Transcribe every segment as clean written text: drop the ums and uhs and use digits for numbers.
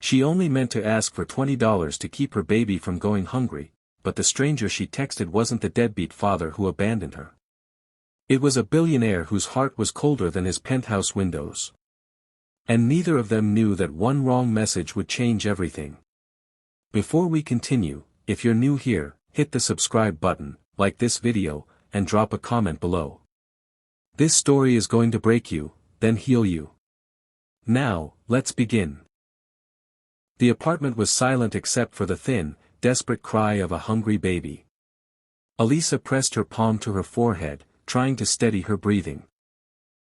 She only meant to ask for $20 to keep her baby from going hungry, but the stranger she texted wasn't the deadbeat father who abandoned her. It was a billionaire whose heart was colder than his penthouse windows. And neither of them knew that one wrong message would change everything. Before we continue, if you're new here, hit the subscribe button, like this video, and drop a comment below. This story is going to break you, then heal you. Now, let's begin. The apartment was silent except for the thin, desperate cry of a hungry baby. Elisa pressed her palm to her forehead, trying to steady her breathing.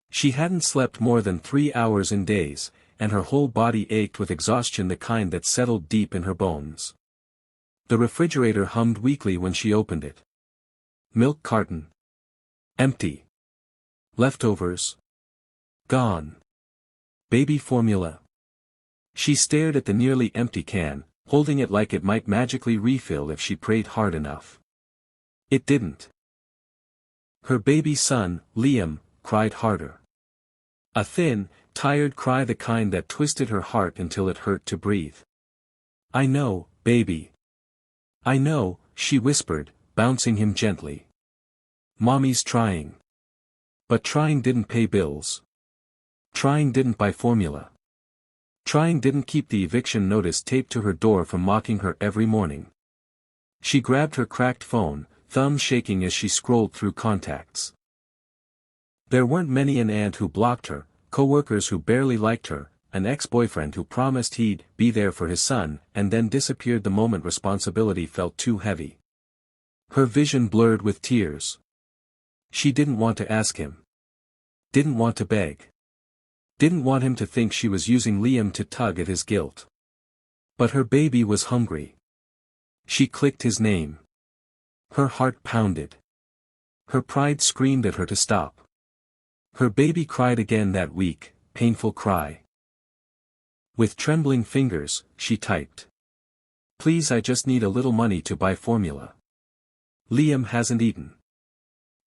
She hadn't slept more than 3 hours in days, and her whole body ached with exhaustion, the kind that settled deep in her bones. The refrigerator hummed weakly when she opened it. Milk carton. Empty. Leftovers. Gone. Baby formula. She stared at the nearly empty can, holding it like it might magically refill if she prayed hard enough. It didn't. Her baby son, Liam, cried harder. A thin, tired cry, the kind that twisted her heart until it hurt to breathe. "I know, baby. I know," she whispered, bouncing him gently. "Mommy's trying." But trying didn't pay bills. Trying didn't buy formula. Trying didn't keep the eviction notice taped to her door from mocking her every morning. She grabbed her cracked phone, thumb shaking as she scrolled through contacts. There weren't many: an aunt who blocked her, co-workers who barely liked her, an ex-boyfriend who promised he'd be there for his son and then disappeared the moment responsibility felt too heavy. Her vision blurred with tears. She didn't want to ask him. Didn't want to beg. Didn't want him to think she was using Liam to tug at his guilt. But her baby was hungry. She clicked his name. Her heart pounded. Her pride screamed at her to stop. Her baby cried again, that weak, painful cry. With trembling fingers, she typed. "Please, I just need a little money to buy formula. Liam hasn't eaten.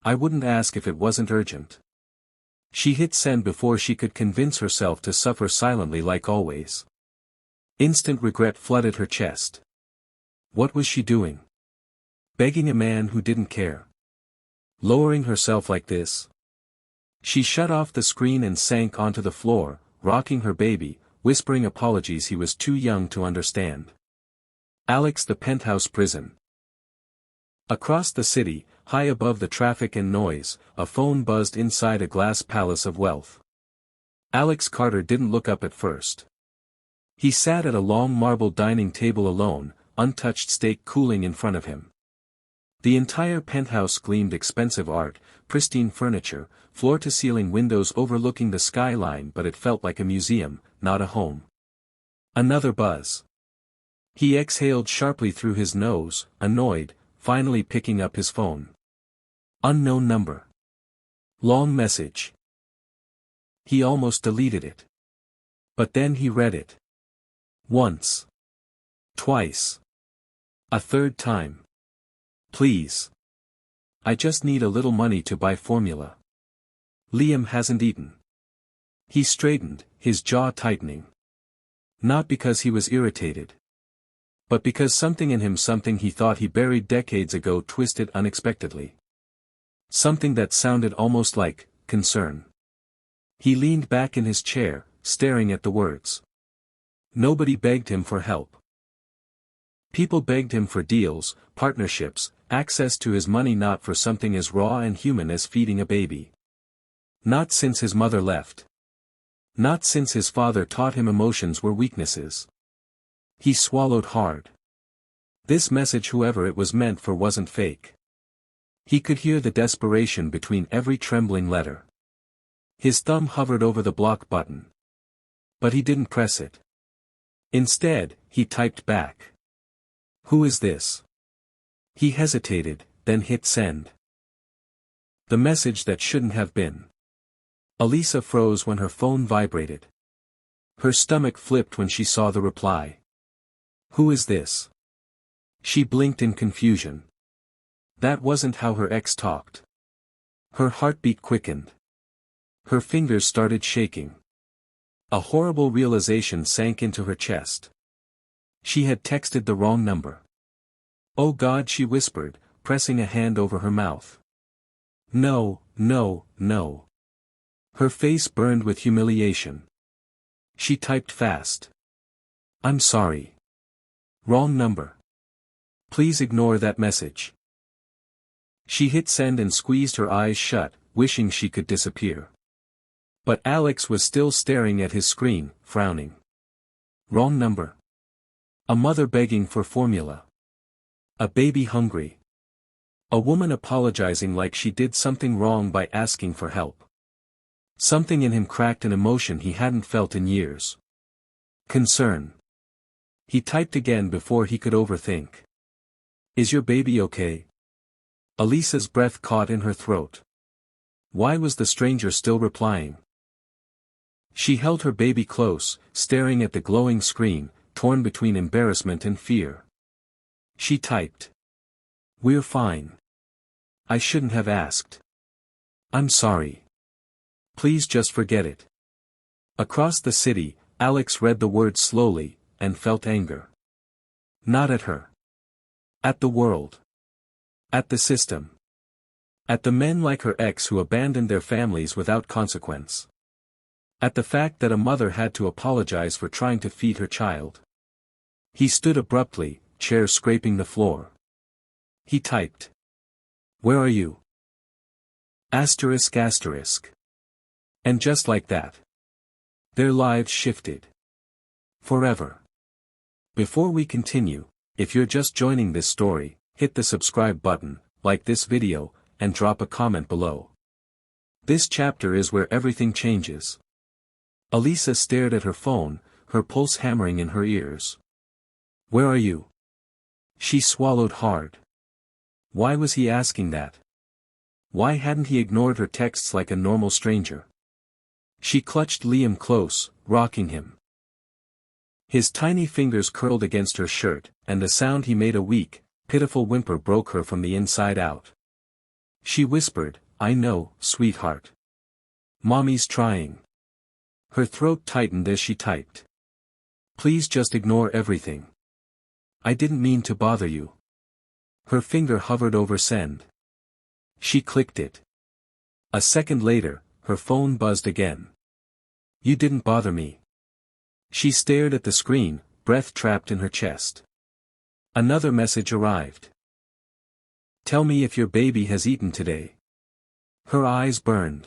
I wouldn't ask if it wasn't urgent." She hit send before she could convince herself to suffer silently like always. Instant regret flooded her chest. What was she doing? Begging a man who didn't care. Lowering herself like this. She shut off the screen and sank onto the floor, rocking her baby, whispering apologies he was too young to understand. Alex, the penthouse prison. Across the city, high above the traffic and noise, a phone buzzed inside a glass palace of wealth. Alex Carter didn't look up at first. He sat at a long marble dining table alone, untouched steak cooling in front of him. The entire penthouse gleamed: expensive art, pristine furniture, floor-to-ceiling windows overlooking the skyline, but it felt like a museum, not a home. Another buzz. He exhaled sharply through his nose, annoyed, finally picking up his phone. Unknown number. Long message. He almost deleted it. But then he read it. Once. Twice. A third time. "Please. I just need a little money to buy formula. Liam hasn't eaten." He straightened, his jaw tightening. Not because he was irritated. But because something in him, something he thought he buried decades ago, twisted unexpectedly. Something that sounded almost like concern. He leaned back in his chair, staring at the words. Nobody begged him for help. People begged him for deals, partnerships, access to his money, not for something as raw and human as feeding a baby. Not since his mother left. Not since his father taught him emotions were weaknesses. He swallowed hard. This message, whoever it was meant for, wasn't fake. He could hear the desperation between every trembling letter. His thumb hovered over the block button. But he didn't press it. Instead, he typed back. "Who is this?" He hesitated, then hit send. The message that shouldn't have been. Elisa froze when her phone vibrated. Her stomach flipped when she saw the reply. "Who is this?" She blinked in confusion. That wasn't how her ex talked. Her heartbeat quickened. Her fingers started shaking. A horrible realization sank into her chest. She had texted the wrong number. Oh God, she whispered, pressing a hand over her mouth. No, no, no. Her face burned with humiliation. She typed fast. I'm sorry. Wrong number. Please ignore that message. She hit send and squeezed her eyes shut, wishing she could disappear. But Alex was still staring at his screen, frowning. Wrong number. A mother begging for formula. A baby hungry. A woman apologizing like she did something wrong by asking for help. Something in him cracked an emotion he hadn't felt in years. Concern. He typed again before he could overthink. Is your baby okay? Elisa's breath caught in her throat. Why was the stranger still replying? She held her baby close, staring at the glowing screen, torn between embarrassment and fear. She typed. We're fine. I shouldn't have asked. I'm sorry. Please just forget it. Across the city, Alex read the words slowly, and felt anger. Not at her. At the world. At the system. At the men like her ex who abandoned their families without consequence. At the fact that a mother had to apologize for trying to feed her child. He stood abruptly, chair scraping the floor. He typed. Where are you? Asterisk asterisk. And just like that. Their lives shifted. Forever. Before we continue, if you're just joining this story, hit the subscribe button, like this video, and drop a comment below. This chapter is where everything changes. Elisa stared at her phone, her pulse hammering in her ears. Where are you? She swallowed hard. Why was he asking that? Why hadn't he ignored her texts like a normal stranger? She clutched Liam close, rocking him. His tiny fingers curled against her shirt, and the sound he made, a weak, pitiful whimper, broke her from the inside out. She whispered, I know, sweetheart. Mommy's trying. Her throat tightened as she typed. Please just ignore everything. I didn't mean to bother you. Her finger hovered over send. She clicked it. A second later, her phone buzzed again. You didn't bother me. She stared at the screen, breath trapped in her chest. Another message arrived. Tell me if your baby has eaten today. Her eyes burned.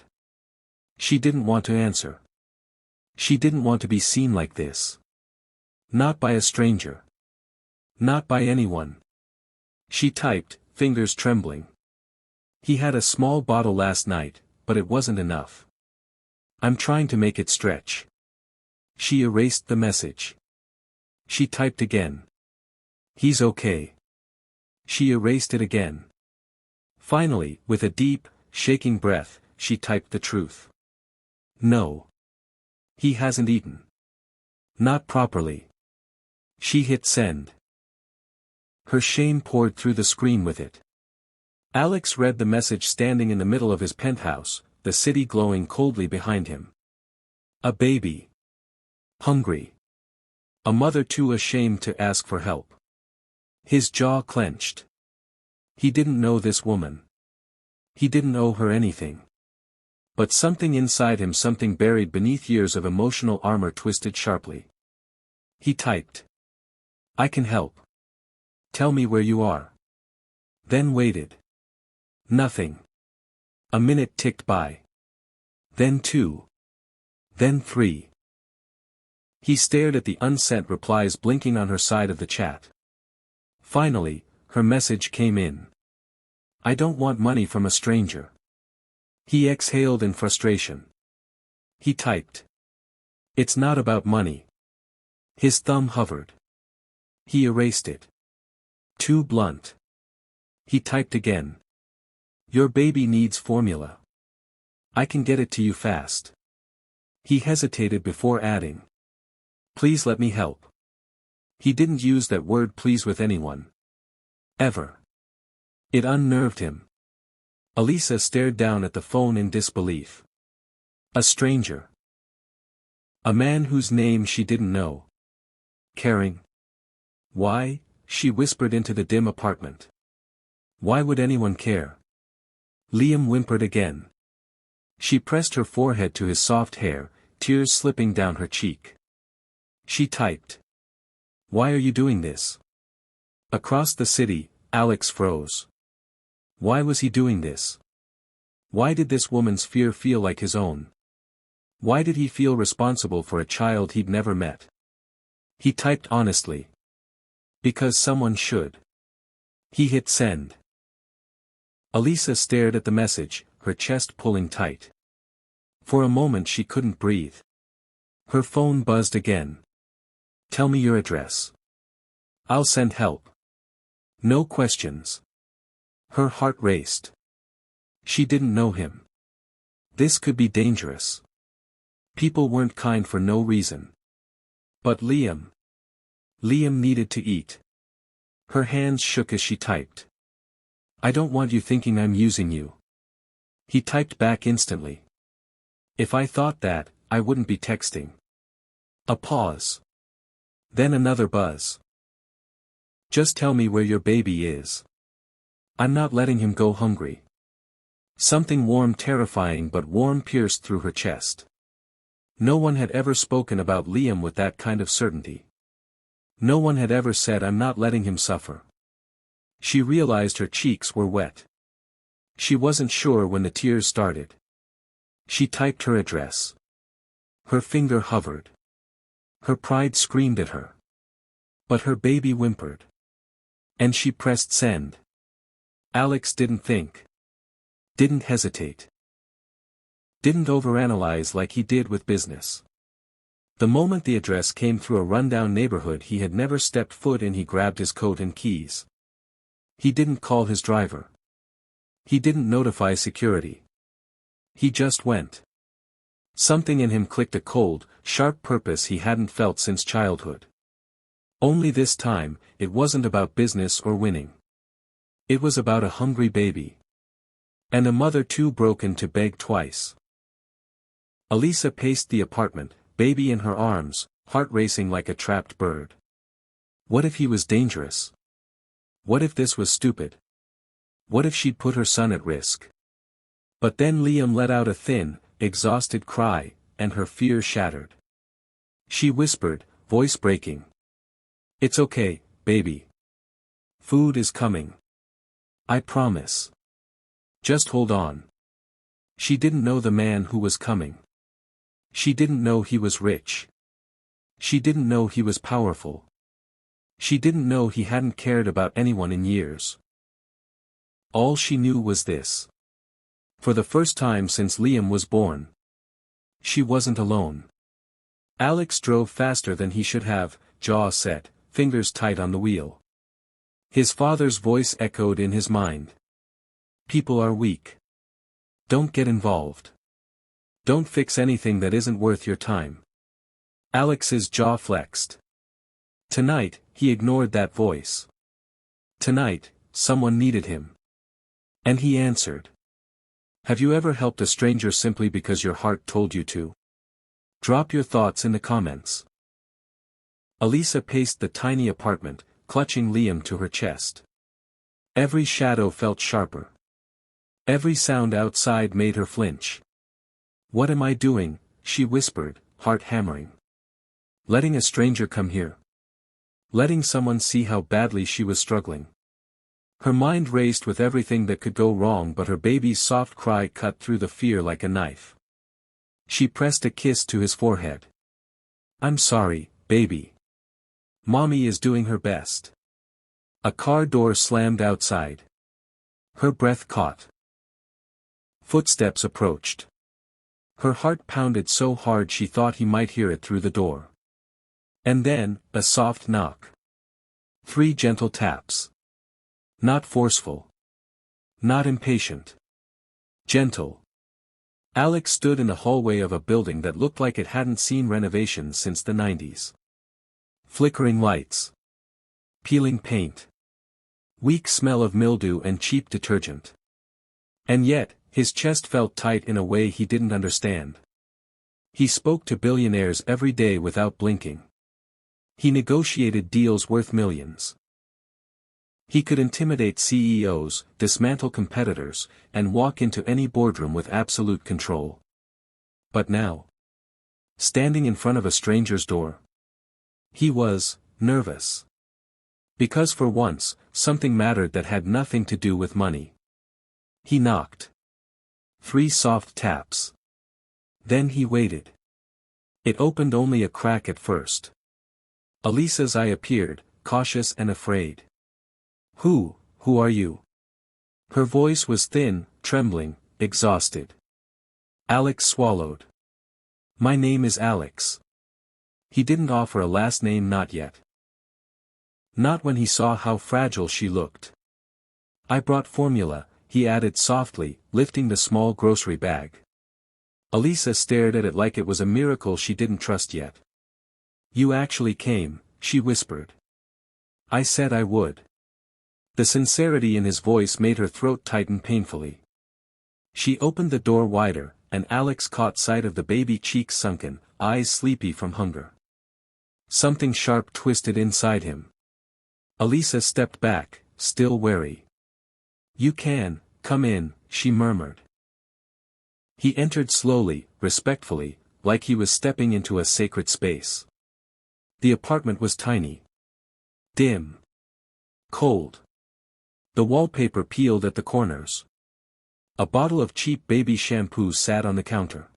She didn't want to answer. She didn't want to be seen like this. Not by a stranger. Not by anyone. She typed, fingers trembling. He had a small bottle last night, but it wasn't enough. I'm trying to make it stretch. She erased the message. She typed again. He's okay. She erased it again. Finally, with a deep, shaking breath, she typed the truth. No. He hasn't eaten. Not properly. She hit send. Her shame poured through the screen with it. Alex read the message standing in the middle of his penthouse, the city glowing coldly behind him. A baby. Hungry. A mother too ashamed to ask for help. His jaw clenched. He didn't know this woman. He didn't owe her anything. But something inside him, something buried beneath years of emotional armor, twisted sharply. He typed. I can help. Tell me where you are. Then waited. Nothing. A minute ticked by. Then 2. Then 3. He stared at the unsent replies blinking on her side of the chat. Finally, her message came in. I don't want money from a stranger. He exhaled in frustration. He typed. It's not about money. His thumb hovered. He erased it. Too blunt. He typed again. Your baby needs formula. I can get it to you fast. He hesitated before adding. Please let me help. He didn't use that word please with anyone. Ever. It unnerved him. Elisa stared down at the phone in disbelief. A stranger. A man whose name she didn't know. Caring. Why? She whispered into the dim apartment. Why would anyone care? Liam whimpered again. She pressed her forehead to his soft hair, tears slipping down her cheek. She typed. Why are you doing this? Across the city, Alex froze. Why was he doing this? Why did this woman's fear feel like his own? Why did he feel responsible for a child he'd never met? He typed honestly. Because someone should. He hit send. Elisa stared at the message, her chest pulling tight. For a moment she couldn't breathe. Her phone buzzed again. Tell me your address. I'll send help. No questions. Her heart raced. She didn't know him. This could be dangerous. People weren't kind for no reason. But Liam. Liam needed to eat. Her hands shook as she typed. I don't want you thinking I'm using you. He typed back instantly. If I thought that, I wouldn't be texting. A pause. Then another buzz. Just tell me where your baby is. I'm not letting him go hungry. Something warm, terrifying but warm, pierced through her chest. No one had ever spoken about Liam with that kind of certainty. No one had ever said I'm not letting him suffer. She realized her cheeks were wet. She wasn't sure when the tears started. She typed her address. Her finger hovered. Her pride screamed at her. But her baby whimpered. And she pressed send. Alex didn't think. Didn't hesitate. Didn't overanalyze like he did with business. The moment the address came through a rundown neighborhood he had never stepped foot in, he grabbed his coat and keys. He didn't call his driver. He didn't notify security. He just went. Something in him clicked, a cold, sharp purpose he hadn't felt since childhood. Only this time, it wasn't about business or winning. It was about a hungry baby. And a mother too broken to beg twice. Elisa paced the apartment, baby in her arms, heart racing like a trapped bird. What if he was dangerous? What if this was stupid? What if she'd put her son at risk? But then Liam let out a thin, exhausted cry, and her fear shattered. She whispered, voice breaking. It's okay, baby. Food is coming. I promise. Just hold on. She didn't know the man who was coming. She didn't know he was rich. She didn't know he was powerful. She didn't know he hadn't cared about anyone in years. All she knew was this. For the first time since Liam was born, she wasn't alone. Alex drove faster than he should have, jaw set, fingers tight on the wheel. His father's voice echoed in his mind. People are weak. Don't get involved. Don't fix anything that isn't worth your time. Alex's jaw flexed. Tonight, he ignored that voice. Tonight, someone needed him. And he answered. Have you ever helped a stranger simply because your heart told you to? Drop your thoughts in the comments. Elisa paced the tiny apartment, clutching Liam to her chest. Every shadow felt sharper. Every sound outside made her flinch. What am I doing? She whispered, heart hammering. Letting a stranger come here. Letting someone see how badly she was struggling. Her mind raced with everything that could go wrong, but her baby's soft cry cut through the fear like a knife. She pressed a kiss to his forehead. I'm sorry, baby. Mommy is doing her best. A car door slammed outside. Her breath caught. Footsteps approached. Her heart pounded so hard she thought he might hear it through the door. And then, a soft knock. 3 gentle taps. Not forceful. Not impatient. Gentle. Alex stood in the hallway of a building that looked like it hadn't seen renovations since the 90s. Flickering lights. Peeling paint. Weak smell of mildew and cheap detergent. And yet, his chest felt tight in a way he didn't understand. He spoke to billionaires every day without blinking. He negotiated deals worth millions. He could intimidate CEOs, dismantle competitors, and walk into any boardroom with absolute control. But now, standing in front of a stranger's door, he was nervous. Because for once, something mattered that had nothing to do with money. He knocked. 3 soft taps. Then he waited. It opened only a crack at first. Elisa's eye appeared, cautious and afraid. Who are you?" Her voice was thin, trembling, exhausted. Alex swallowed. "My name is Alex." He didn't offer a last name, not yet. Not when he saw how fragile she looked. "I brought formula," he added softly, lifting the small grocery bag. Elisa stared at it like it was a miracle she didn't trust yet. "You actually came," she whispered. "I said I would." The sincerity in his voice made her throat tighten painfully. She opened the door wider, and Alex caught sight of the baby cheeks sunken, eyes sleepy from hunger. Something sharp twisted inside him. Elisa stepped back, still wary. "You can, come in," she murmured. He entered slowly, respectfully, like he was stepping into a sacred space. The apartment was tiny. Dim. Cold. The wallpaper peeled at the corners. A bottle of cheap baby shampoo sat on the counter.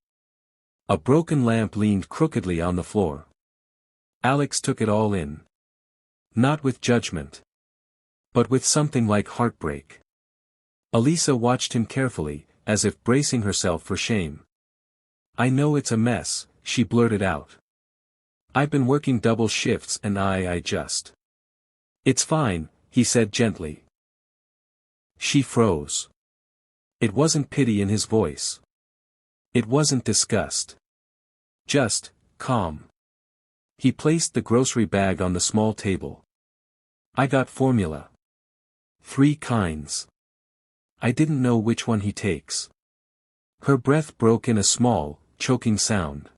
A broken lamp leaned crookedly on the floor. Alex took it all in. Not with judgment. But with something like heartbreak. Elisa watched him carefully, as if bracing herself for shame. "I know it's a mess," she blurted out. "I've been working double shifts and I just..." "It's fine," he said gently. She froze. It wasn't pity in his voice. It wasn't disgust. Just calm. He placed the grocery bag on the small table. "I got formula. 3 kinds. I didn't know which one he takes." Her breath broke in a small, choking sound.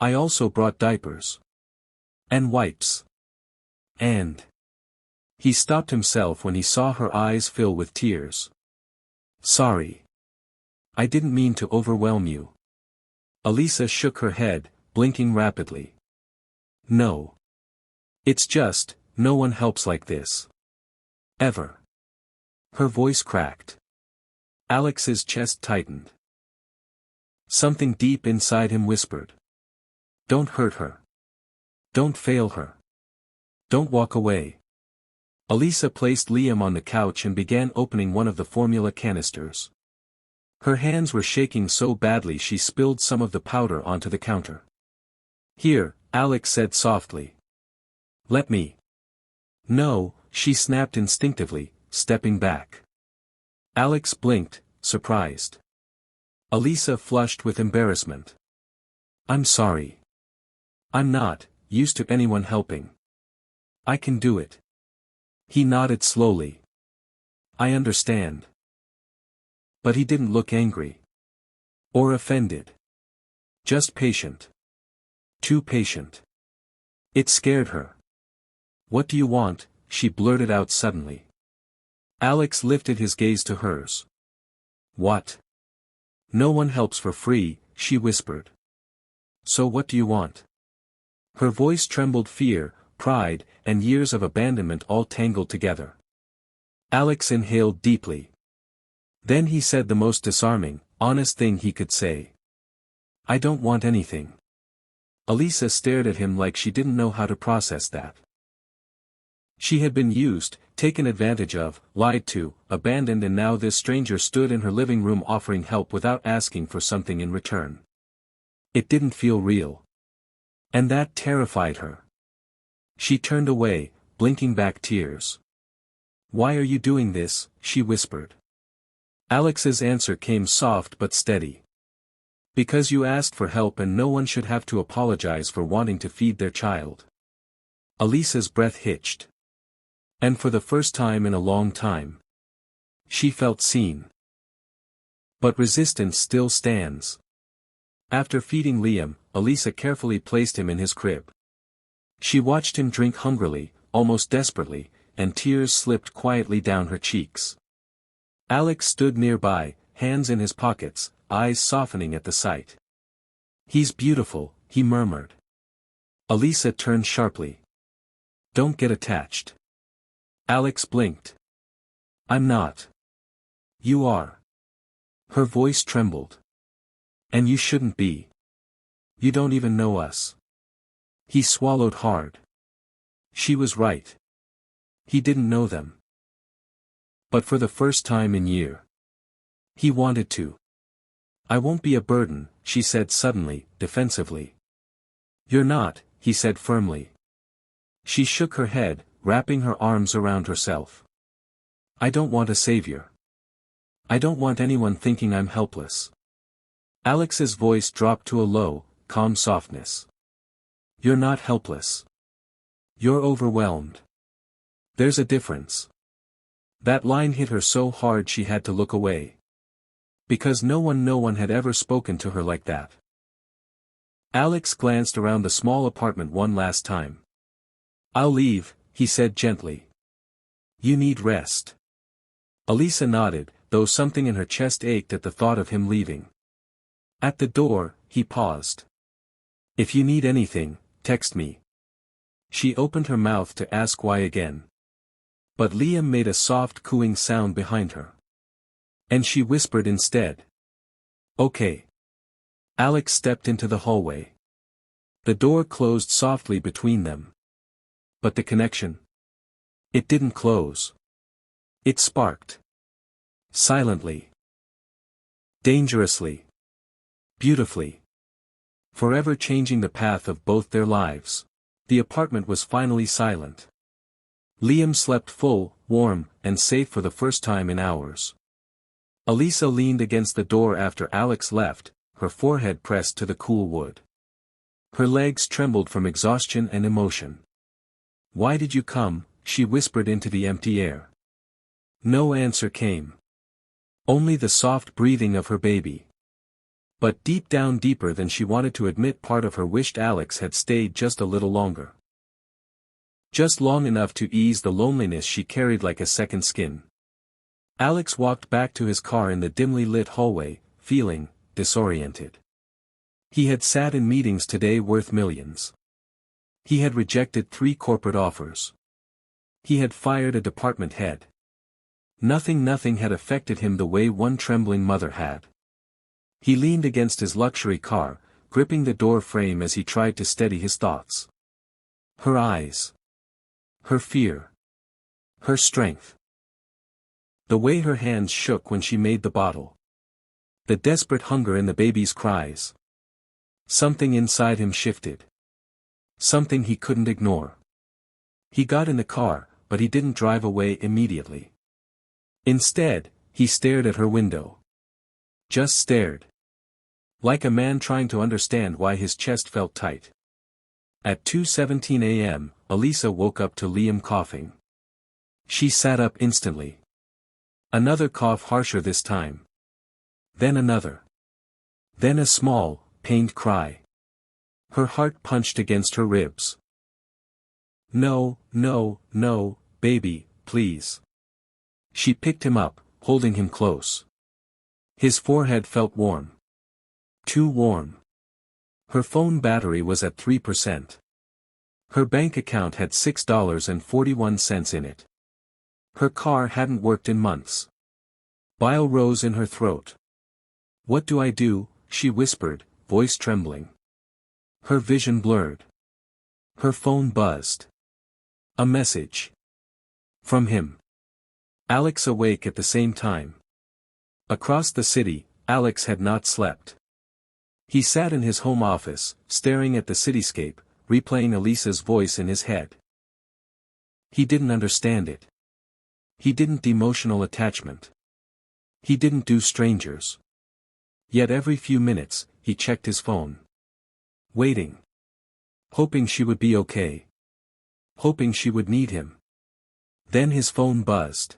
"I also brought diapers. And wipes. And..." He stopped himself when he saw her eyes fill with tears. "Sorry. I didn't mean to overwhelm you." Elisa shook her head, blinking rapidly. "No. It's just, no one helps like this. Ever." Her voice cracked. Alex's chest tightened. Something deep inside him whispered. "Don't hurt her. Don't fail her. Don't walk away." Elisa placed Liam on the couch and began opening one of the formula canisters. Her hands were shaking so badly she spilled some of the powder onto the counter. "Here," Alex said softly. "Let me." "No," she snapped instinctively, stepping back. Alex blinked, surprised. Elisa flushed with embarrassment. "I'm sorry. I'm not used to anyone helping. I can do it." He nodded slowly. "I understand." But he didn't look angry. Or offended. Just patient. Too patient. It scared her. "What do you want?" she blurted out suddenly. Alex lifted his gaze to hers. "What?" "No one helps for free," she whispered. "So what do you want?" Her voice trembled, fear, pride, and years of abandonment all tangled together. Alex inhaled deeply. Then he said the most disarming, honest thing he could say. "I don't want anything." Elisa stared at him like she didn't know how to process that. She had been used, taken advantage of, lied to, abandoned, and now this stranger stood in her living room offering help without asking for something in return. It didn't feel real. And that terrified her. She turned away, blinking back tears. "Why are you doing this?" she whispered. Alex's answer came soft but steady. "Because you asked for help and no one should have to apologize for wanting to feed their child." Elisa's breath hitched. And for the first time in a long time, she felt seen. But resistance still stands. After feeding Liam, Elisa carefully placed him in his crib. She watched him drink hungrily, almost desperately, and tears slipped quietly down her cheeks. Alex stood nearby, hands in his pockets, eyes softening at the sight. "He's beautiful," he murmured. Elisa turned sharply. "Don't get attached." Alex blinked. "I'm not." "You are." Her voice trembled. "And you shouldn't be. You don't even know us." He swallowed hard. She was right. He didn't know them. But for the first time in years, he wanted to. "I won't be a burden," she said suddenly, defensively. "You're not," he said firmly. She shook her head, wrapping her arms around herself. "I don't want a savior. I don't want anyone thinking I'm helpless." Alex's voice dropped to a low, calm softness. "You're not helpless. You're overwhelmed. There's a difference." That line hit her so hard she had to look away. Because no one had ever spoken to her like that. Alex glanced around the small apartment one last time. "I'll leave," he said gently. "You need rest." Elisa nodded, though something in her chest ached at the thought of him leaving. At the door, he paused. "If you need anything, text me." She opened her mouth to ask why again. But Liam made a soft cooing sound behind her. And she whispered instead. "Okay." Alex stepped into the hallway. The door closed softly between them. But the connection? It didn't close. It sparked. Silently. Dangerously. Beautifully. Forever changing the path of both their lives. The apartment was finally silent. Liam slept full, warm, and safe for the first time in hours. Elisa leaned against the door after Alex left, her forehead pressed to the cool wood. Her legs trembled from exhaustion and emotion. "Why did you come?" she whispered into the empty air. No answer came. Only the soft breathing of her baby. But deep down, deeper than she wanted to admit, part of her wished Alex had stayed just a little longer. Just long enough to ease the loneliness she carried like a second skin. Alex walked back to his car in the dimly lit hallway, feeling disoriented. He had sat in meetings today worth millions. He had rejected 3 corporate offers. He had fired a department head. Nothing had affected him the way one trembling mother had. He leaned against his luxury car, gripping the door frame as he tried to steady his thoughts. Her eyes. Her fear. Her strength. The way her hands shook when she made the bottle. The desperate hunger in the baby's cries. Something inside him shifted. Something he couldn't ignore. He got in the car, but he didn't drive away immediately. Instead, he stared at her window. Just stared. Like a man trying to understand why his chest felt tight. At 2:17 a.m., Elisa woke up to Liam coughing. She sat up instantly. Another cough, harsher this time. Then another. Then a small, pained cry. Her heart punched against her ribs. "No, baby, please." She picked him up, holding him close. His forehead felt warm. Too warm. Her phone battery was at 3%. Her bank account had $6.41 in it. Her car hadn't worked in months. Bile rose in her throat. "What do I do?" she whispered, voice trembling. Her vision blurred. Her phone buzzed. A message. From him. Alex awake at the same time. Across the city, Alex had not slept. He sat in his home office, staring at the cityscape, replaying Elisa's voice in his head. He didn't understand it. He didn't do emotional attachment. He didn't do strangers. Yet every few minutes, he checked his phone. Waiting. Hoping she would be okay. Hoping she would need him. Then his phone buzzed.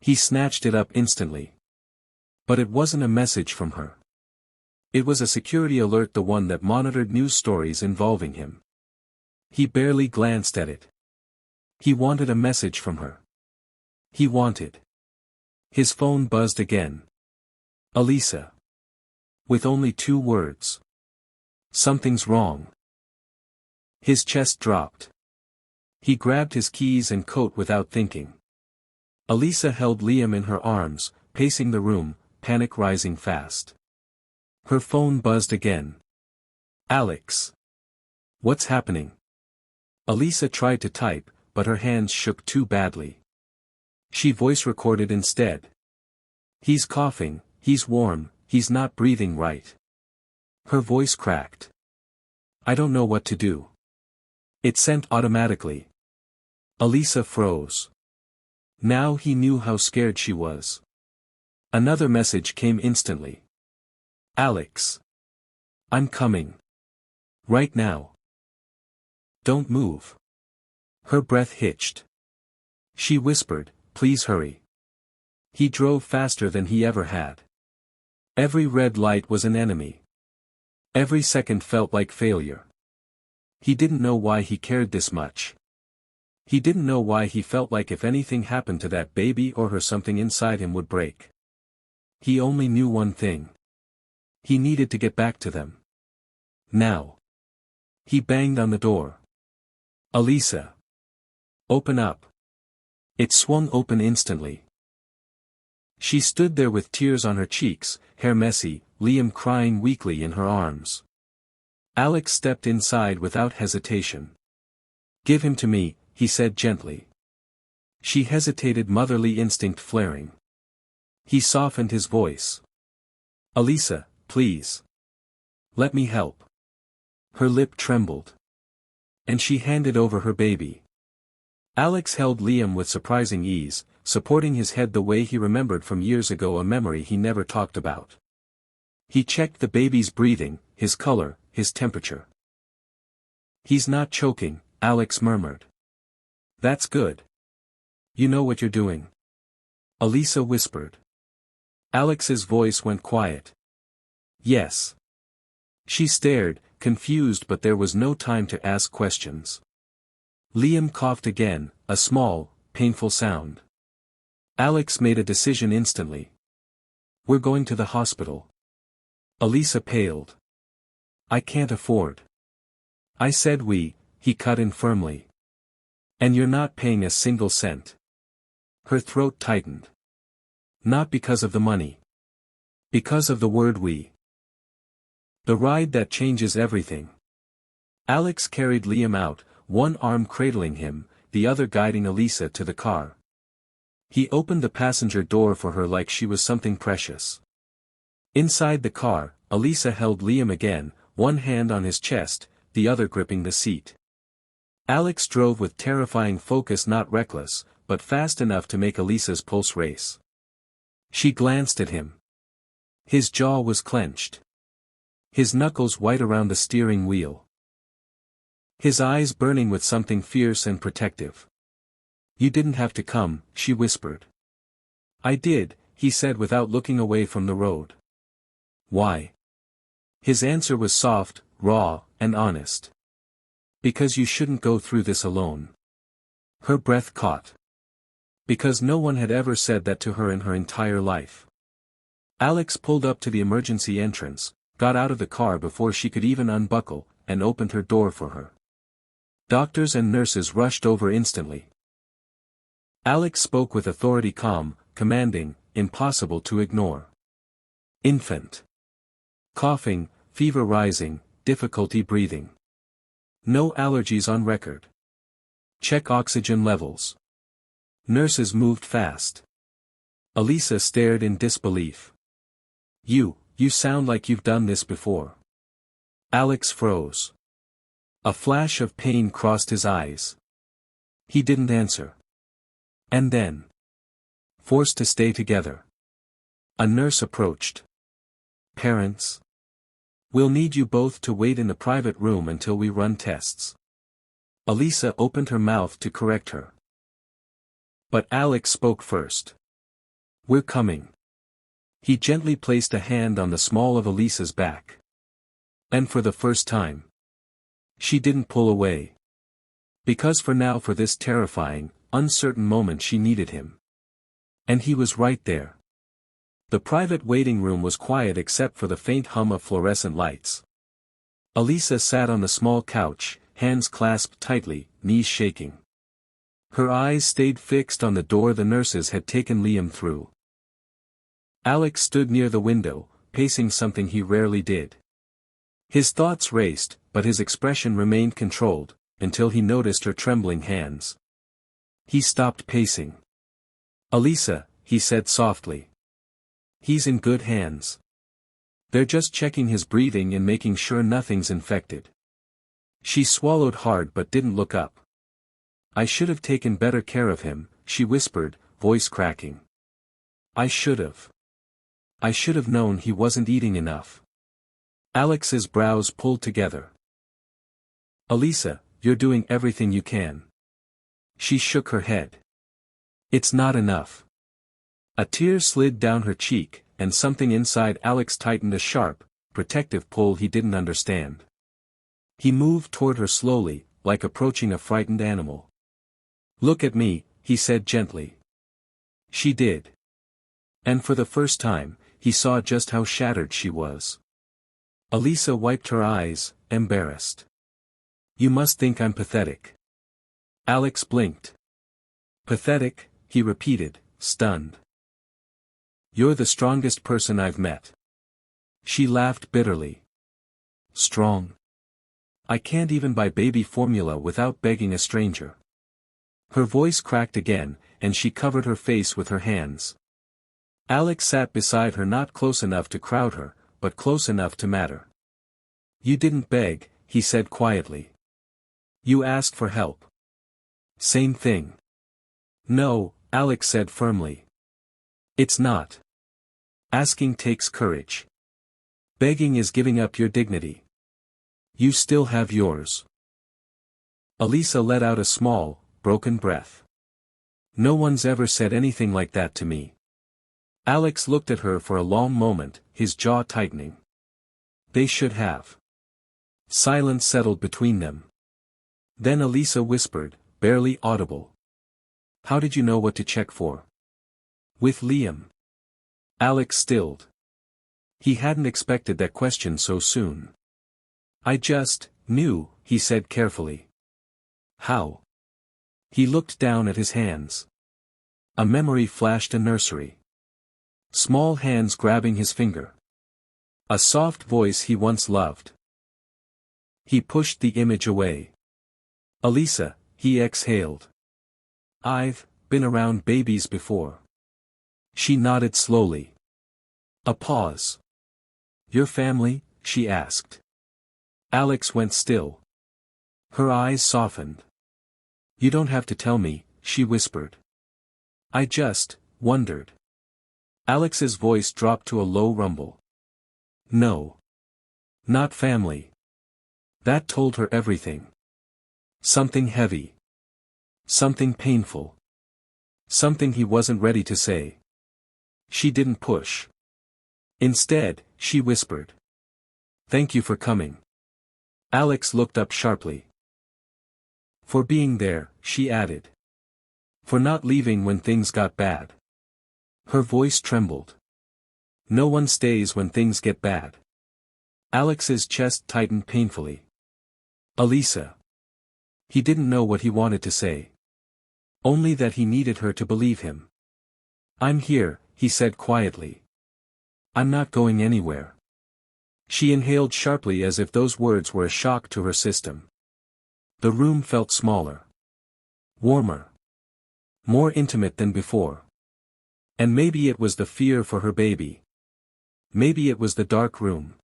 He snatched it up instantly. But it wasn't a message from her. It was a security alert, the one that monitored news stories involving him. He barely glanced at it. He wanted a message from her. He wanted. His phone buzzed again. Elisa. With only 2 words. Something's wrong. His chest dropped. He grabbed his keys and coat without thinking. Elisa held Liam in her arms, pacing the room, panic rising fast. Her phone buzzed again. Alex. What's happening? Elisa tried to type, but her hands shook too badly. She voice recorded instead. He's coughing, he's warm, he's not breathing right. Her voice cracked. I don't know what to do. It sent automatically. Elisa froze. Now he knew how scared she was. Another message came instantly. Alex. I'm coming. Right now. Don't move. Her breath hitched. She whispered, please hurry. He drove faster than he ever had. Every red light was an enemy. Every second felt like failure. He didn't know why he cared this much. He didn't know why he felt like if anything happened to that baby or her something inside him would break. He only knew one thing. He needed to get back to them. Now. He banged on the door. Elisa. Open up. It swung open instantly. She stood there with tears on her cheeks, hair messy, Liam crying weakly in her arms. Alex stepped inside without hesitation. Give him to me, he said gently. She hesitated, motherly instinct flaring. He softened his voice. Elisa, please. Let me help. Her lip trembled. And she handed over her baby. Alex held Liam with surprising ease, supporting his head the way he remembered from years ago, a memory he never talked about. He checked the baby's breathing, his color, his temperature. He's not choking, Alex murmured. That's good. You know what you're doing. Elisa whispered. Alex's voice went quiet. Yes. She stared, confused, but there was no time to ask questions. Liam coughed again, a small, painful sound. Alex made a decision instantly. We're going to the hospital. Elisa paled. I can't afford. I said we, he cut in firmly. And you're not paying a single cent. Her throat tightened. Not because of the money. Because of the word we. The ride that changes everything. Alex carried Liam out, one arm cradling him, the other guiding Elisa to the car. He opened the passenger door for her like she was something precious. Inside the car, Elisa held Liam again, one hand on his chest, the other gripping the seat. Alex drove with terrifying focus, not reckless, but fast enough to make Elisa's pulse race. She glanced at him. His jaw was clenched. His knuckles white around the steering wheel. His eyes burning with something fierce and protective. You didn't have to come, she whispered. I did, he said without looking away from the road. Why? His answer was soft, raw, and honest. Because you shouldn't go through this alone. Her breath caught. Because no one had ever said that to her in her entire life. Alex pulled up to the emergency entrance, got out of the car before she could even unbuckle, and opened her door for her. Doctors and nurses rushed over instantly. Alex spoke with authority, calm, commanding, impossible to ignore. Infant. Coughing, fever rising, difficulty breathing. No allergies on record. Check oxygen levels. Nurses moved fast. Elisa stared in disbelief. You sound like you've done this before. Alex froze. A flash of pain crossed his eyes. He didn't answer. And then. Forced to stay together. A nurse approached. Parents. We'll need you both to wait in the private room until we run tests. Elisa opened her mouth to correct her. But Alex spoke first. We're coming. He gently placed a hand on the small of Elisa's back. And for the first time. She didn't pull away. Because for this terrifying, uncertain moment she needed him. And he was right there. The private waiting room was quiet except for the faint hum of fluorescent lights. Elisa sat on the small couch, hands clasped tightly, knees shaking. Her eyes stayed fixed on the door the nurses had taken Liam through. Alex stood near the window, pacing something he rarely did. His thoughts raced, but his expression remained controlled, until he noticed her trembling hands. He stopped pacing. "Elisa," he said softly. "He's in good hands. They're just checking his breathing and making sure nothing's infected." She swallowed hard but didn't look up. "I should have taken better care of him," she whispered, voice cracking. I should have known he wasn't eating enough." Alex's brows pulled together. "Elisa, you're doing everything you can." She shook her head. "It's not enough." A tear slid down her cheek, and something inside Alex tightened a sharp, protective pull he didn't understand. He moved toward her slowly, like approaching a frightened animal. "Look at me," he said gently. She did. And for the first time, he saw just how shattered she was. Elisa wiped her eyes, embarrassed. "You must think I'm pathetic." Alex blinked. "Pathetic?" he repeated, stunned. "You're the strongest person I've met." She laughed bitterly. "Strong? I can't even buy baby formula without begging a stranger." Her voice cracked again, and she covered her face with her hands. Alex sat beside her, not close enough to crowd her, but close enough to matter. "You didn't beg," he said quietly. "You asked for help." "Same thing." "No," Alex said firmly. "It's not. Asking takes courage. Begging is giving up your dignity. You still have yours." Elisa let out a small, broken breath. "No one's ever said anything like that to me." Alex looked at her for a long moment, his jaw tightening. "They should have." Silence settled between them. Then Elisa whispered, barely audible. "How did you know what to check for?" "With Liam." Alex stilled. He hadn't expected that question so soon. "I just knew," he said carefully. "How?" He looked down at his hands. A memory flashed: a nursery. Small hands grabbing his finger. A soft voice he once loved. He pushed the image away. "Elisa," he exhaled. "I've been around babies before." She nodded slowly. A pause. "Your family?" she asked. Alex went still. Her eyes softened. "You don't have to tell me," she whispered. "I just wondered." Alex's voice dropped to a low rumble. "No. Not family." That told her everything. Something heavy. Something painful. Something he wasn't ready to say. She didn't push. Instead, she whispered. "Thank you for coming." Alex looked up sharply. "For being there," she added. "For not leaving when things got bad." Her voice trembled. "No one stays when things get bad." Alex's chest tightened painfully. "Elisa." He didn't know what he wanted to say. Only that he needed her to believe him. "I'm here," he said quietly. "I'm not going anywhere." She inhaled sharply as if those words were a shock to her system. The room felt smaller. Warmer. More intimate than before. And maybe it was the fear for her baby. Maybe it was the dark room.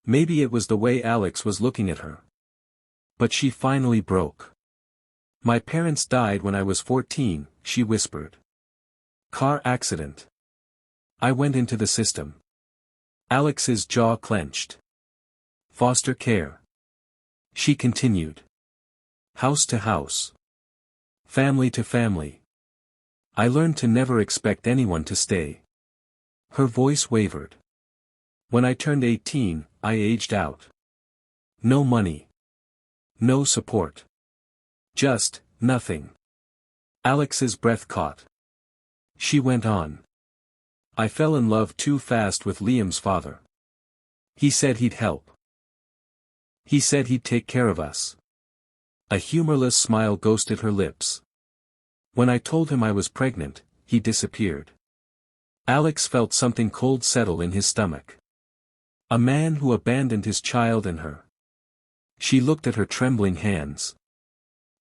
Maybe it was the way Alex was looking at her. But she finally broke. "My parents died when I was 14, she whispered. "Car accident. I went into the system." Alex's jaw clenched. "Foster care." She continued. "House to house. Family to family. I learned to never expect anyone to stay." Her voice wavered. "When I turned 18, I aged out. No money. No support. Just, nothing. Alex's breath caught. She went on. I fell in love too fast with Liam's father. He said he'd help. He said he'd take care of us. A humorless smile ghosted her lips. When I told him I was pregnant, he disappeared. Alex felt something cold settle in his stomach. A man who abandoned his child and her. She looked at her trembling hands.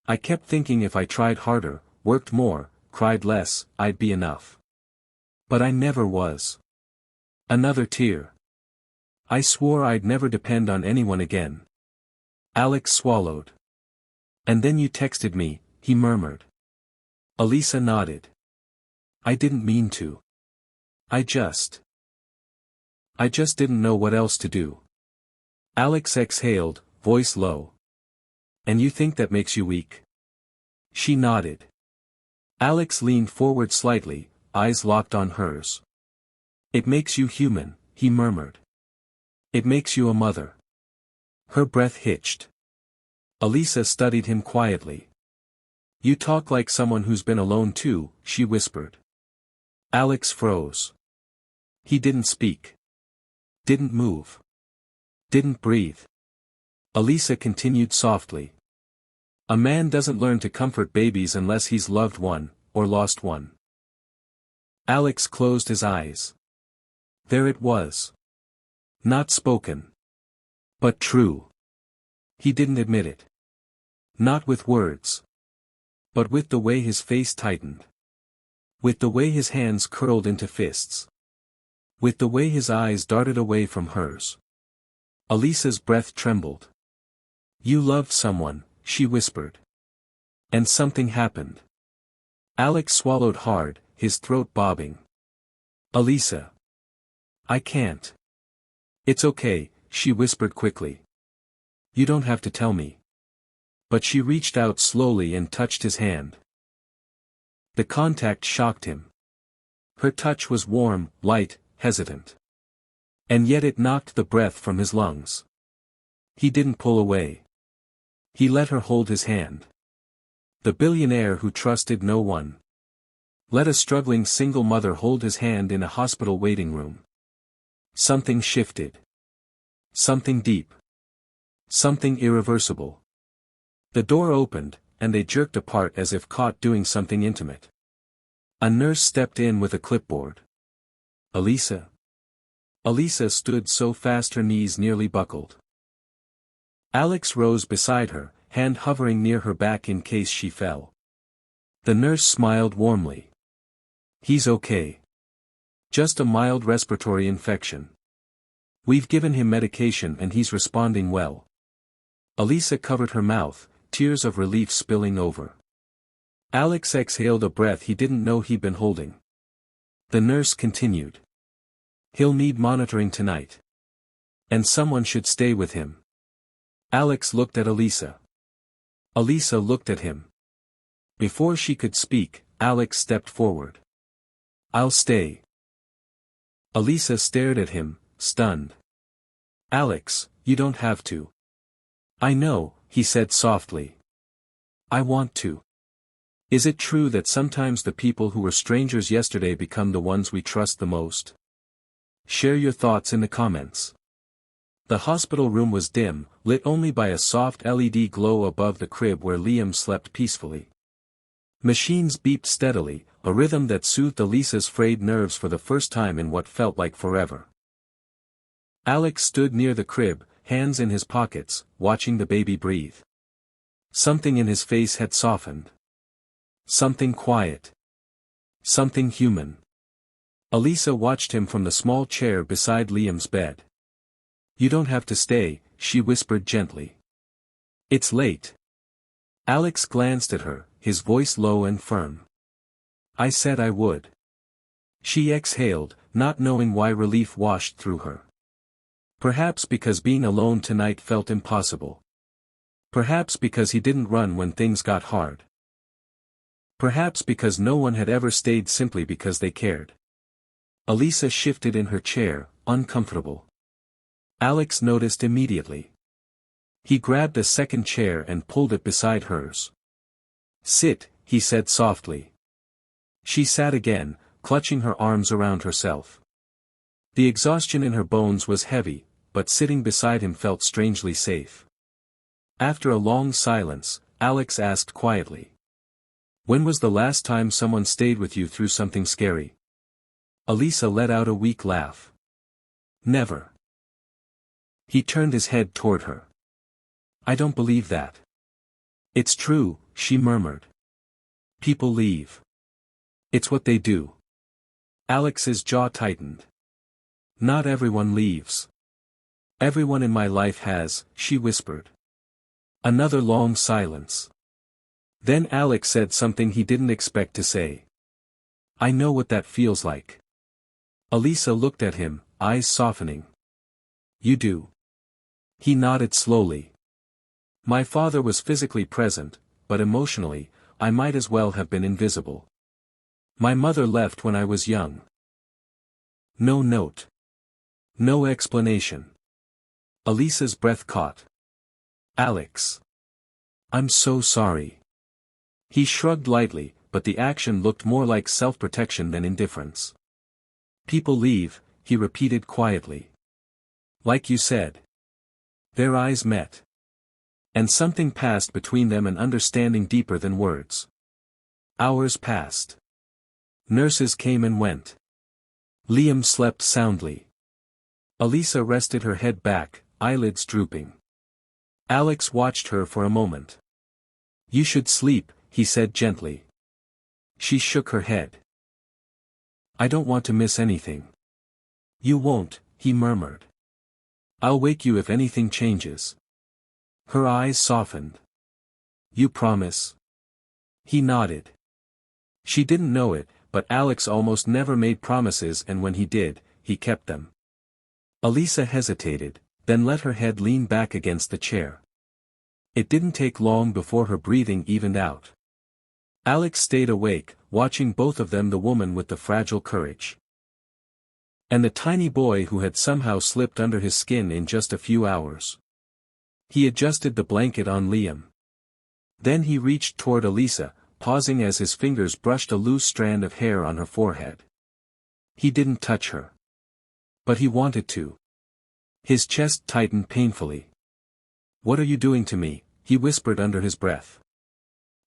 I kept thinking if I tried harder, worked more, cried less, I'd be enough. But I never was. Another tear. I swore I'd never depend on anyone again. Alex swallowed. And then you texted me, he murmured. Elisa nodded. I didn't mean to. I just didn't know what else to do. Alex exhaled, voice low. And you think that makes you weak? She nodded. Alex leaned forward slightly, eyes locked on hers. It makes you human, he murmured. It makes you a mother. Her breath hitched. Elisa studied him quietly. You talk like someone who's been alone too, she whispered. Alex froze. He didn't speak. Didn't move. Didn't breathe. Elisa continued softly. A man doesn't learn to comfort babies unless he's loved one, or lost one. Alex closed his eyes. There it was. Not spoken. But true. He didn't admit it. Not with words. But with the way his face tightened. With the way his hands curled into fists. With the way his eyes darted away from hers. Elisa's breath trembled. You loved someone, she whispered. And something happened. Alex swallowed hard, his throat bobbing. Elisa. I can't. It's okay, she whispered quickly. You don't have to tell me. But she reached out slowly and touched his hand. The contact shocked him. Her touch was warm, light, hesitant. And yet it knocked the breath from his lungs. He didn't pull away. He let her hold his hand. The billionaire who trusted no one. Let a struggling single mother hold his hand in a hospital waiting room. Something shifted. Something deep. Something irreversible. The door opened, and they jerked apart as if caught doing something intimate. A nurse stepped in with a clipboard. Elisa. Elisa stood so fast her knees nearly buckled. Alex rose beside her, hand hovering near her back in case she fell. The nurse smiled warmly. He's okay. Just a mild respiratory infection. We've given him medication and he's responding well. Elisa covered her mouth, tears of relief spilling over. Alex exhaled a breath he didn't know he'd been holding. The nurse continued. He'll need monitoring tonight. And someone should stay with him. Alex looked at Elisa. Elisa looked at him. Before she could speak, Alex stepped forward. I'll stay. Elisa stared at him, stunned. Alex, you don't have to. I know, he said softly. I want to. Is it true that sometimes the people who were strangers yesterday become the ones we trust the most? Share your thoughts in the comments. The hospital room was dim, lit only by a soft LED glow above the crib where Liam slept peacefully. Machines beeped steadily, a rhythm that soothed Elisa's frayed nerves for the first time in what felt like forever. Alex stood near the crib, hands in his pockets, watching the baby breathe. Something in his face had softened. Something quiet. Something human. Elisa watched him from the small chair beside Liam's bed. You don't have to stay, she whispered gently. It's late. Alex glanced at her, his voice low and firm. I said I would. She exhaled, not knowing why relief washed through her. Perhaps because being alone tonight felt impossible. Perhaps because he didn't run when things got hard. Perhaps because no one had ever stayed simply because they cared. Elisa shifted in her chair, uncomfortable. Alex noticed immediately. He grabbed a second chair and pulled it beside hers. Sit, he said softly. She sat again, clutching her arms around herself. The exhaustion in her bones was heavy, but sitting beside him felt strangely safe. After a long silence, Alex asked quietly. When was the last time someone stayed with you through something scary? Elisa let out a weak laugh. Never. He turned his head toward her. I don't believe that. It's true, she murmured. People leave. It's what they do. Alex's jaw tightened. Not everyone leaves. Everyone in my life has, she whispered. Another long silence. Then Alex said something he didn't expect to say. I know what that feels like. Elisa looked at him, eyes softening. You do. He nodded slowly. My father was physically present, but emotionally, I might as well have been invisible. My mother left when I was young. No note. No explanation. Elisa's breath caught. Alex. I'm so sorry. He shrugged lightly, but the action looked more like self-protection than indifference. People leave, he repeated quietly. Like you said. Their eyes met. And something passed between them, an understanding deeper than words. Hours passed. Nurses came and went. Liam slept soundly. Elisa rested her head back, eyelids drooping. Alex watched her for a moment. You should sleep, he said gently. She shook her head. I don't want to miss anything. You won't, he murmured. I'll wake you if anything changes. Her eyes softened. You promise? He nodded. She didn't know it, but Alex almost never made promises, and when he did, he kept them. Elisa hesitated, then let her head lean back against the chair. It didn't take long before her breathing evened out. Alex stayed awake, watching both of them, the woman with the fragile courage. And the tiny boy who had somehow slipped under his skin in just a few hours. He adjusted the blanket on Liam. Then he reached toward Elisa, pausing as his fingers brushed a loose strand of hair on her forehead. He didn't touch her. But he wanted to. His chest tightened painfully. What are you doing to me? He whispered under his breath.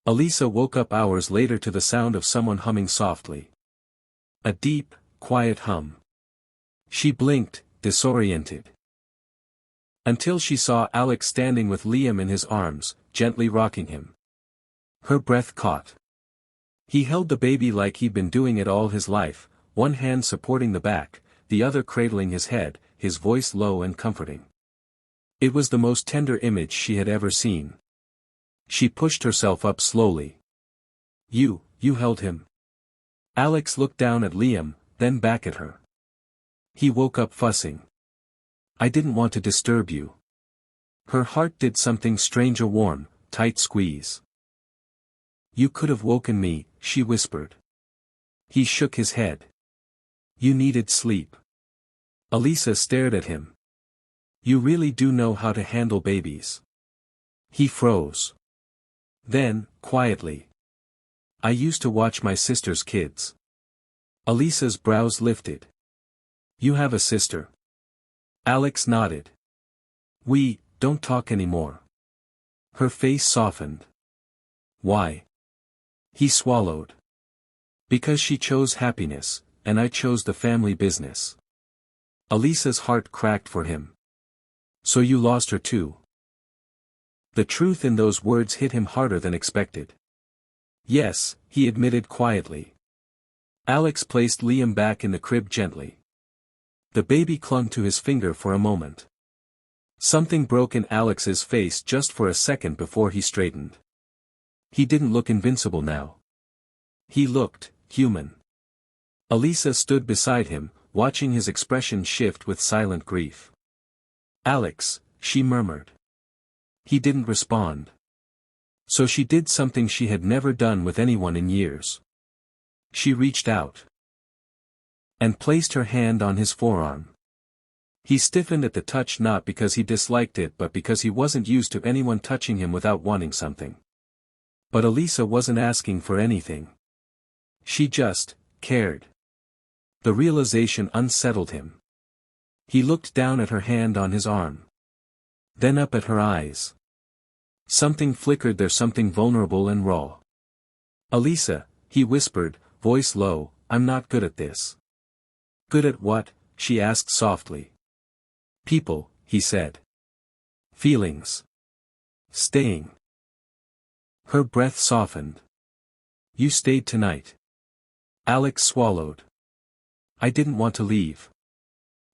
Elisa woke up hours later to the sound of someone humming softly. A deep, quiet hum. She blinked, disoriented. Until she saw Alex standing with Liam in his arms, gently rocking him. Her breath caught. He held the baby like he'd been doing it all his life, one hand supporting the back, the other cradling his head, his voice low and comforting. It was the most tender image she had ever seen. She pushed herself up slowly. You held him. Alex looked down at Liam, then back at her. He woke up fussing. I didn't want to disturb you. Her heart did something strange, a warm, tight squeeze. You could have woken me, she whispered. He shook his head. You needed sleep. Elisa stared at him. You really do know how to handle babies. He froze. Then, quietly. I used to watch my sister's kids. Elisa's brows lifted. You have a sister? Alex nodded. We don't talk anymore. Her face softened. Why? He swallowed. Because she chose happiness, and I chose the family business. Elisa's heart cracked for him. So you lost her too? The truth in those words hit him harder than expected. Yes, he admitted quietly. Alex placed Liam back in the crib gently. The baby clung to his finger for a moment. Something broke in Alex's face just for a second before he straightened. He didn't look invincible now. He looked human. Elisa stood beside him, watching his expression shift with silent grief. Alex, she murmured. He didn't respond. So she did something she had never done with anyone in years. She reached out and placed her hand on his forearm. He stiffened at the touch, not because he disliked it but because he wasn't used to anyone touching him without wanting something. But Elisa wasn't asking for anything. She just cared. The realization unsettled him. He looked down at her hand on his arm. Then up at her eyes. Something flickered there, something vulnerable and raw. "Elisa," he whispered, voice low, "I'm not good at this." "Good at what?" she asked softly. "People," he said. "Feelings. Staying." Her breath softened. "You stayed tonight." Alex swallowed. "I didn't want to leave."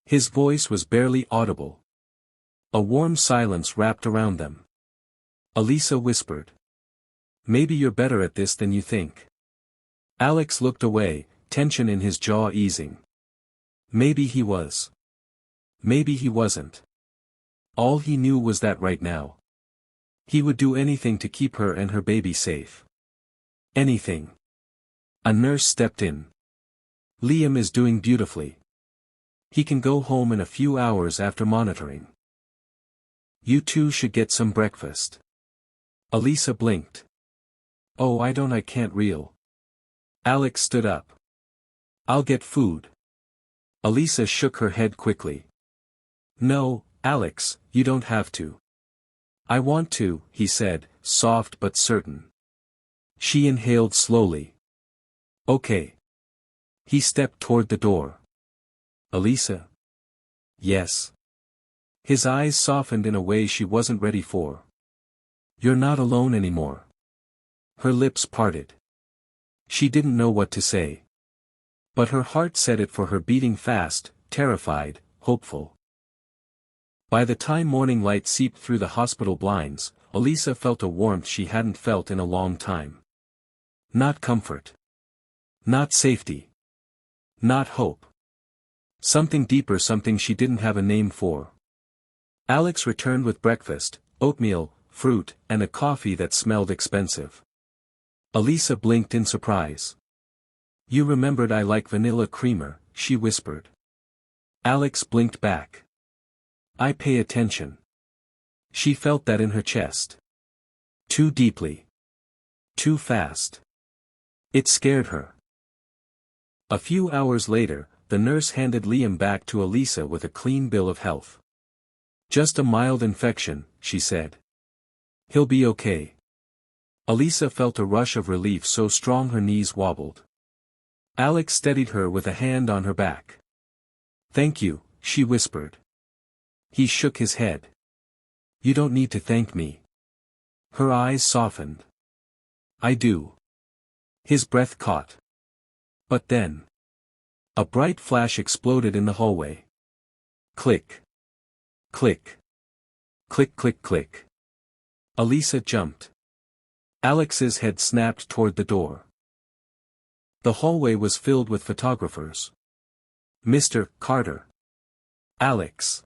His voice was barely audible. A warm silence wrapped around them. Elisa whispered. "Maybe you're better at this than you think." Alex looked away, tension in his jaw easing. Maybe he was. Maybe he wasn't. All he knew was that right now, he would do anything to keep her and her baby safe. Anything. A nurse stepped in. "Liam is doing beautifully. He can go home in a few hours after monitoring. You two should get some breakfast." Elisa blinked. "Oh, I can't reel." Alex stood up. "I'll get food." Elisa shook her head quickly. "No, Alex, you don't have to." "I want to," he said, soft but certain. She inhaled slowly. "Okay." He stepped toward the door. "Elisa?" "Yes." His eyes softened in a way she wasn't ready for. "You're not alone anymore." Her lips parted. She didn't know what to say. But her heart said it, for her beating fast, terrified, hopeful. By the time morning light seeped through the hospital blinds, Elisa felt a warmth she hadn't felt in a long time. Not comfort. Not safety. Not hope. Something deeper, something she didn't have a name for. Alex returned with breakfast, oatmeal, fruit, and a coffee that smelled expensive. Elisa blinked in surprise. "You remembered I like vanilla creamer," she whispered. Alex blinked back. "I pay attention." She felt that in her chest. Too deeply. Too fast. It scared her. A few hours later, the nurse handed Liam back to Elisa with a clean bill of health. "Just a mild infection," she said. "He'll be okay." Elisa felt a rush of relief so strong her knees wobbled. Alex steadied her with a hand on her back. "Thank you," she whispered. He shook his head. "You don't need to thank me." Her eyes softened. "I do." His breath caught. But then, a bright flash exploded in the hallway. Click. Click. Click click click. Elisa jumped. Alex's head snapped toward the door. The hallway was filled with photographers. "Mr. Carter." "Alex.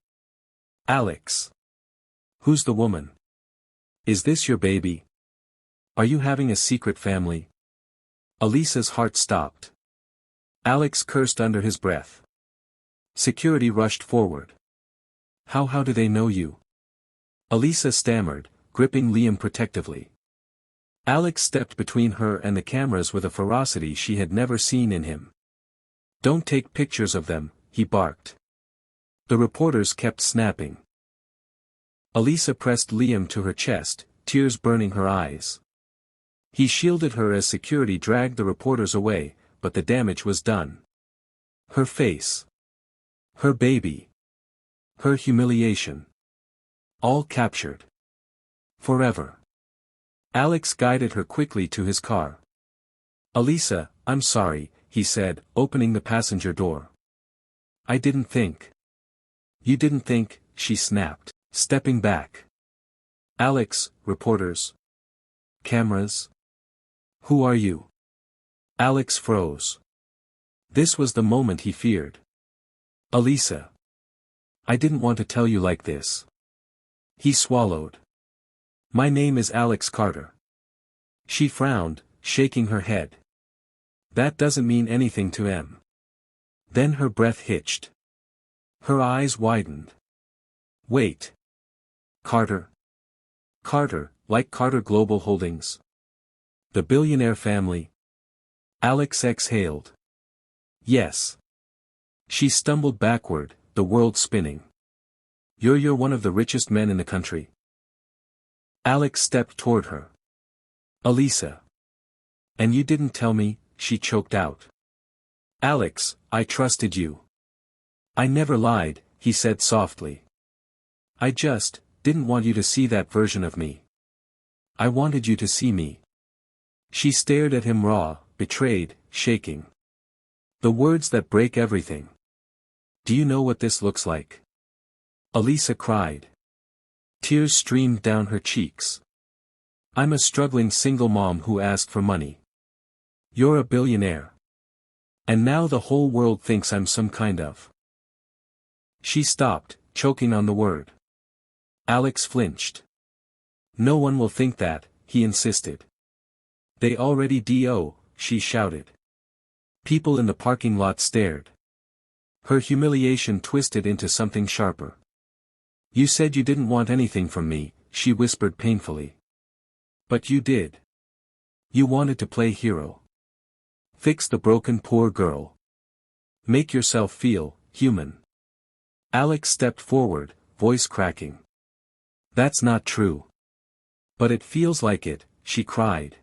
Alex. Who's the woman? Is this your baby? Are you having a secret family?" Elisa's heart stopped. Alex cursed under his breath. Security rushed forward. How do they know you?" Elisa stammered, gripping Liam protectively. Alex stepped between her and the cameras with a ferocity she had never seen in him. "Don't take pictures of them," he barked. The reporters kept snapping. Elisa pressed Liam to her chest, tears burning her eyes. He shielded her as security dragged the reporters away, but the damage was done. Her face. Her baby. Her humiliation. All captured. Forever. Alex guided her quickly to his car. "Elisa, I'm sorry," he said, opening the passenger door. "I didn't think." "You didn't think," she snapped, stepping back. "Alex, reporters. Cameras. Who are you?" Alex froze. This was the moment he feared. "Elisa. I didn't want to tell you like this." He swallowed. "My name is Alex Carter." She frowned, shaking her head. "That doesn't mean anything to em." Then her breath hitched. Her eyes widened. "Wait. Carter. Carter, like Carter Global Holdings." The billionaire family? Alex exhaled. Yes. She stumbled backward, the world spinning. You're one of the richest men in the country. Alex stepped toward her. Elisa. And you didn't tell me, she choked out. Alex, I trusted you. I never lied, he said softly. I just didn't want you to see that version of me. I wanted you to see me. She stared at him raw, betrayed, shaking. The words that break everything. Do you know what this looks like? Elisa cried. Tears streamed down her cheeks. I'm a struggling single mom who asked for money. You're a billionaire. And now the whole world thinks I'm some kind of. She stopped, choking on the word. Alex flinched. No one will think that, he insisted. They already do, she shouted. People in the parking lot stared. Her humiliation twisted into something sharper. You said you didn't want anything from me, she whispered painfully. But you did. You wanted to play hero. Fix the broken poor girl. Make yourself feel human. Alex stepped forward, voice cracking. That's not true. But it feels like it, she cried.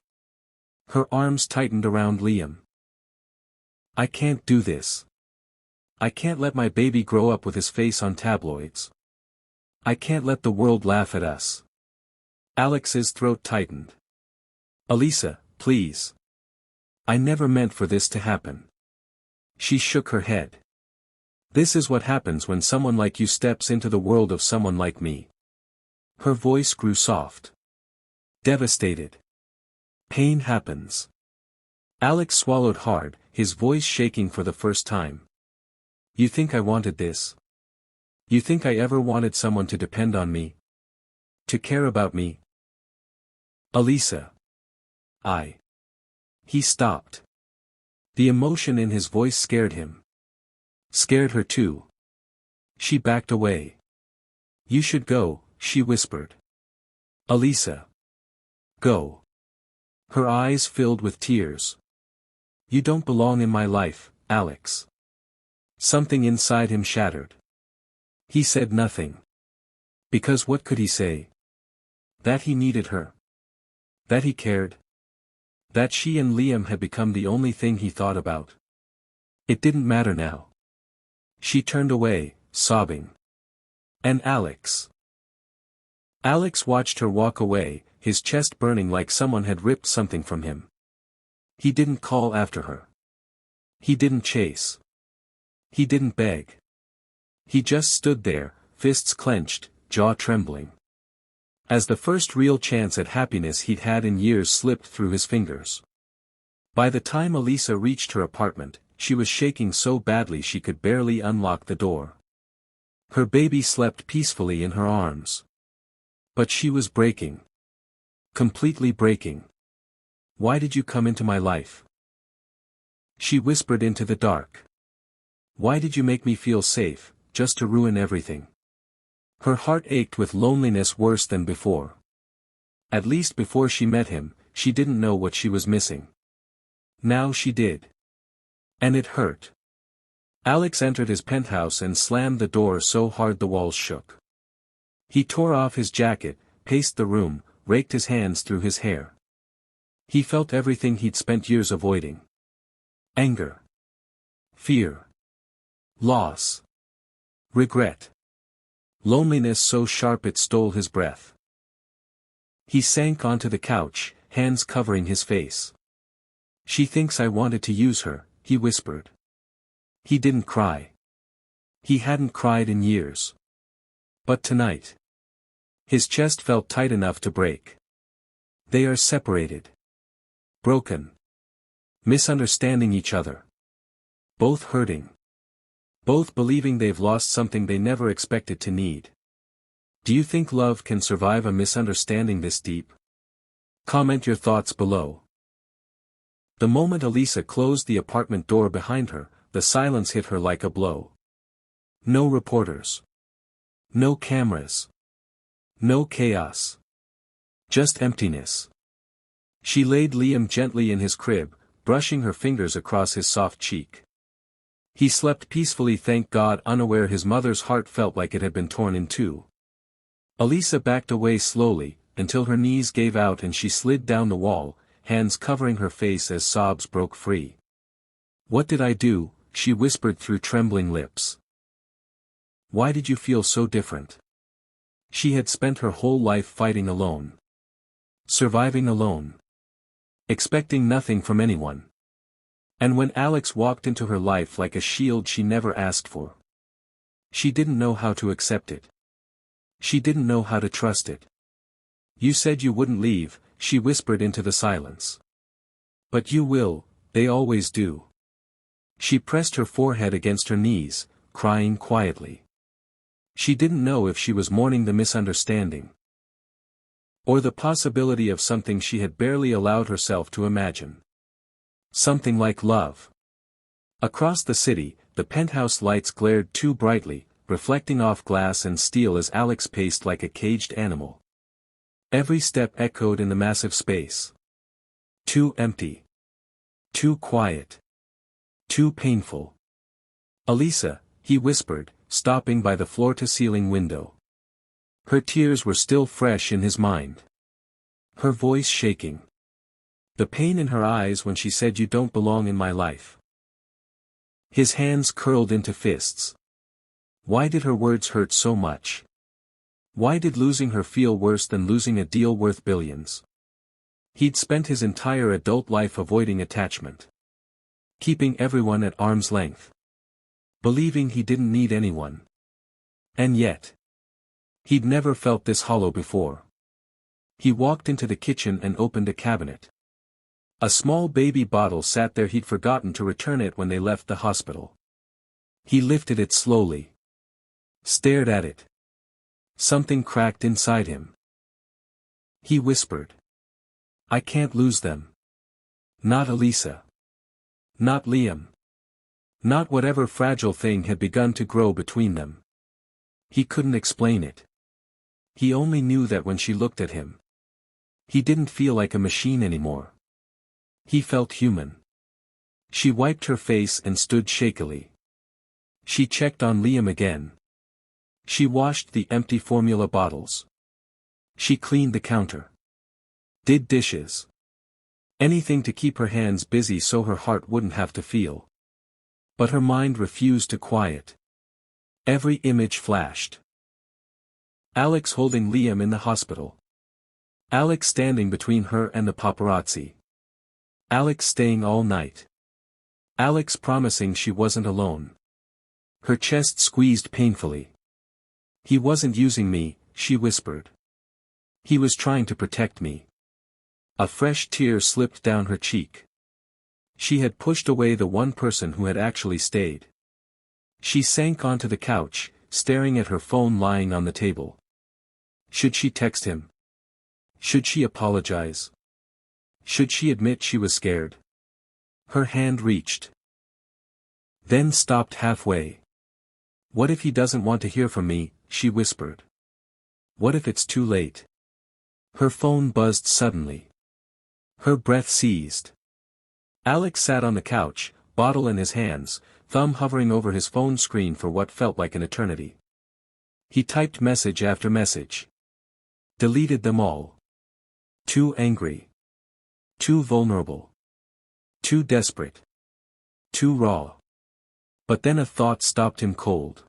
Her arms tightened around Liam. I can't do this. I can't let my baby grow up with his face on tabloids. I can't let the world laugh at us. Alex's throat tightened. Elisa, please. I never meant for this to happen. She shook her head. This is what happens when someone like you steps into the world of someone like me. Her voice grew soft. Devastated. Pain happens. Alex swallowed hard, his voice shaking for the first time. You think I wanted this? You think I ever wanted someone to depend on me? To care about me? Elisa. He stopped. The emotion in his voice scared him. Scared her too. She backed away. You should go, she whispered. Elisa. Go. Her eyes filled with tears. You don't belong in my life, Alex. Something inside him shattered. He said nothing. Because what could he say? That he needed her. That he cared. That she and Liam had become the only thing he thought about. It didn't matter now. She turned away, sobbing. And Alex. Alex watched her walk away, his chest burning like someone had ripped something from him. He didn't call after her. He didn't chase. He didn't beg. He just stood there, fists clenched, jaw trembling. As the first real chance at happiness he'd had in years slipped through his fingers. By the time Elisa reached her apartment, she was shaking so badly she could barely unlock the door. Her baby slept peacefully in her arms. But she was breaking. Completely breaking. Why did you come into my life? She whispered into the dark. Why did you make me feel safe, just to ruin everything? Her heart ached with loneliness worse than before. At least before she met him, she didn't know what she was missing. Now she did. And it hurt. Alex entered his penthouse and slammed the door so hard the walls shook. He tore off his jacket, paced the room, raked his hands through his hair. He felt everything he'd spent years avoiding. Anger. Fear. Loss. Regret. Loneliness so sharp it stole his breath. He sank onto the couch, hands covering his face. She thinks I wanted to use her, he whispered. He didn't cry. He hadn't cried in years. But tonight. His chest felt tight enough to break. They are separated. Broken. Misunderstanding each other. Both hurting. Both believing they've lost something they never expected to need. Do you think love can survive a misunderstanding this deep? Comment your thoughts below. The moment Elisa closed the apartment door behind her, the silence hit her like a blow. No reporters. No cameras. No chaos. Just emptiness. She laid Liam gently in his crib, brushing her fingers across his soft cheek. He slept peacefully, thank God, unaware his mother's heart felt like it had been torn in two. Elisa backed away slowly, until her knees gave out and she slid down the wall, hands covering her face as sobs broke free. "What did I do?" she whispered through trembling lips. "Why did you feel so different?" She had spent her whole life fighting alone. Surviving alone. Expecting nothing from anyone. And when Alex walked into her life like a shield she never asked for, she didn't know how to accept it. She didn't know how to trust it. "You said you wouldn't leave," she whispered into the silence. "But you will, they always do." She pressed her forehead against her knees, crying quietly. She didn't know if she was mourning the misunderstanding, or the possibility of something she had barely allowed herself to imagine. Something like love. Across the city, the penthouse lights glared too brightly, reflecting off glass and steel as Alex paced like a caged animal. Every step echoed in the massive space. Too empty. Too quiet. Too painful. "Elisa," he whispered, stopping by the floor-to-ceiling window. Her tears were still fresh in his mind. Her voice shaking. The pain in her eyes when she said, "You don't belong in my life." His hands curled into fists. Why did her words hurt so much? Why did losing her feel worse than losing a deal worth billions? He'd spent his entire adult life avoiding attachment. Keeping everyone at arm's length. Believing he didn't need anyone. And yet, he'd never felt this hollow before. He walked into the kitchen and opened a cabinet. A small baby bottle sat there. He'd forgotten to return it when they left the hospital. He lifted it slowly. Stared at it. Something cracked inside him. He whispered. "I can't lose them. Not Elisa. Not Liam. Not whatever fragile thing had begun to grow between them." He couldn't explain it. He only knew that when she looked at him, he didn't feel like a machine anymore. He felt human. She wiped her face and stood shakily. She checked on Liam again. She washed the empty formula bottles. She cleaned the counter. Did dishes. Anything to keep her hands busy so her heart wouldn't have to feel. But her mind refused to quiet. Every image flashed. Alex holding Liam in the hospital. Alex standing between her and the paparazzi. Alex staying all night. Alex promising she wasn't alone. Her chest squeezed painfully. "He wasn't using me," she whispered. "He was trying to protect me." A fresh tear slipped down her cheek. She had pushed away the one person who had actually stayed. She sank onto the couch, staring at her phone lying on the table. Should she text him? Should she apologize? Should she admit she was scared? Her hand reached. Then stopped halfway. "What if he doesn't want to hear from me?" she whispered. "What if it's too late?" Her phone buzzed suddenly. Her breath seized. Alex sat on the couch, bottle in his hands, thumb hovering over his phone screen for what felt like an eternity. He typed message after message. Deleted them all. Too angry. Too vulnerable. Too desperate. Too raw. But then a thought stopped him cold.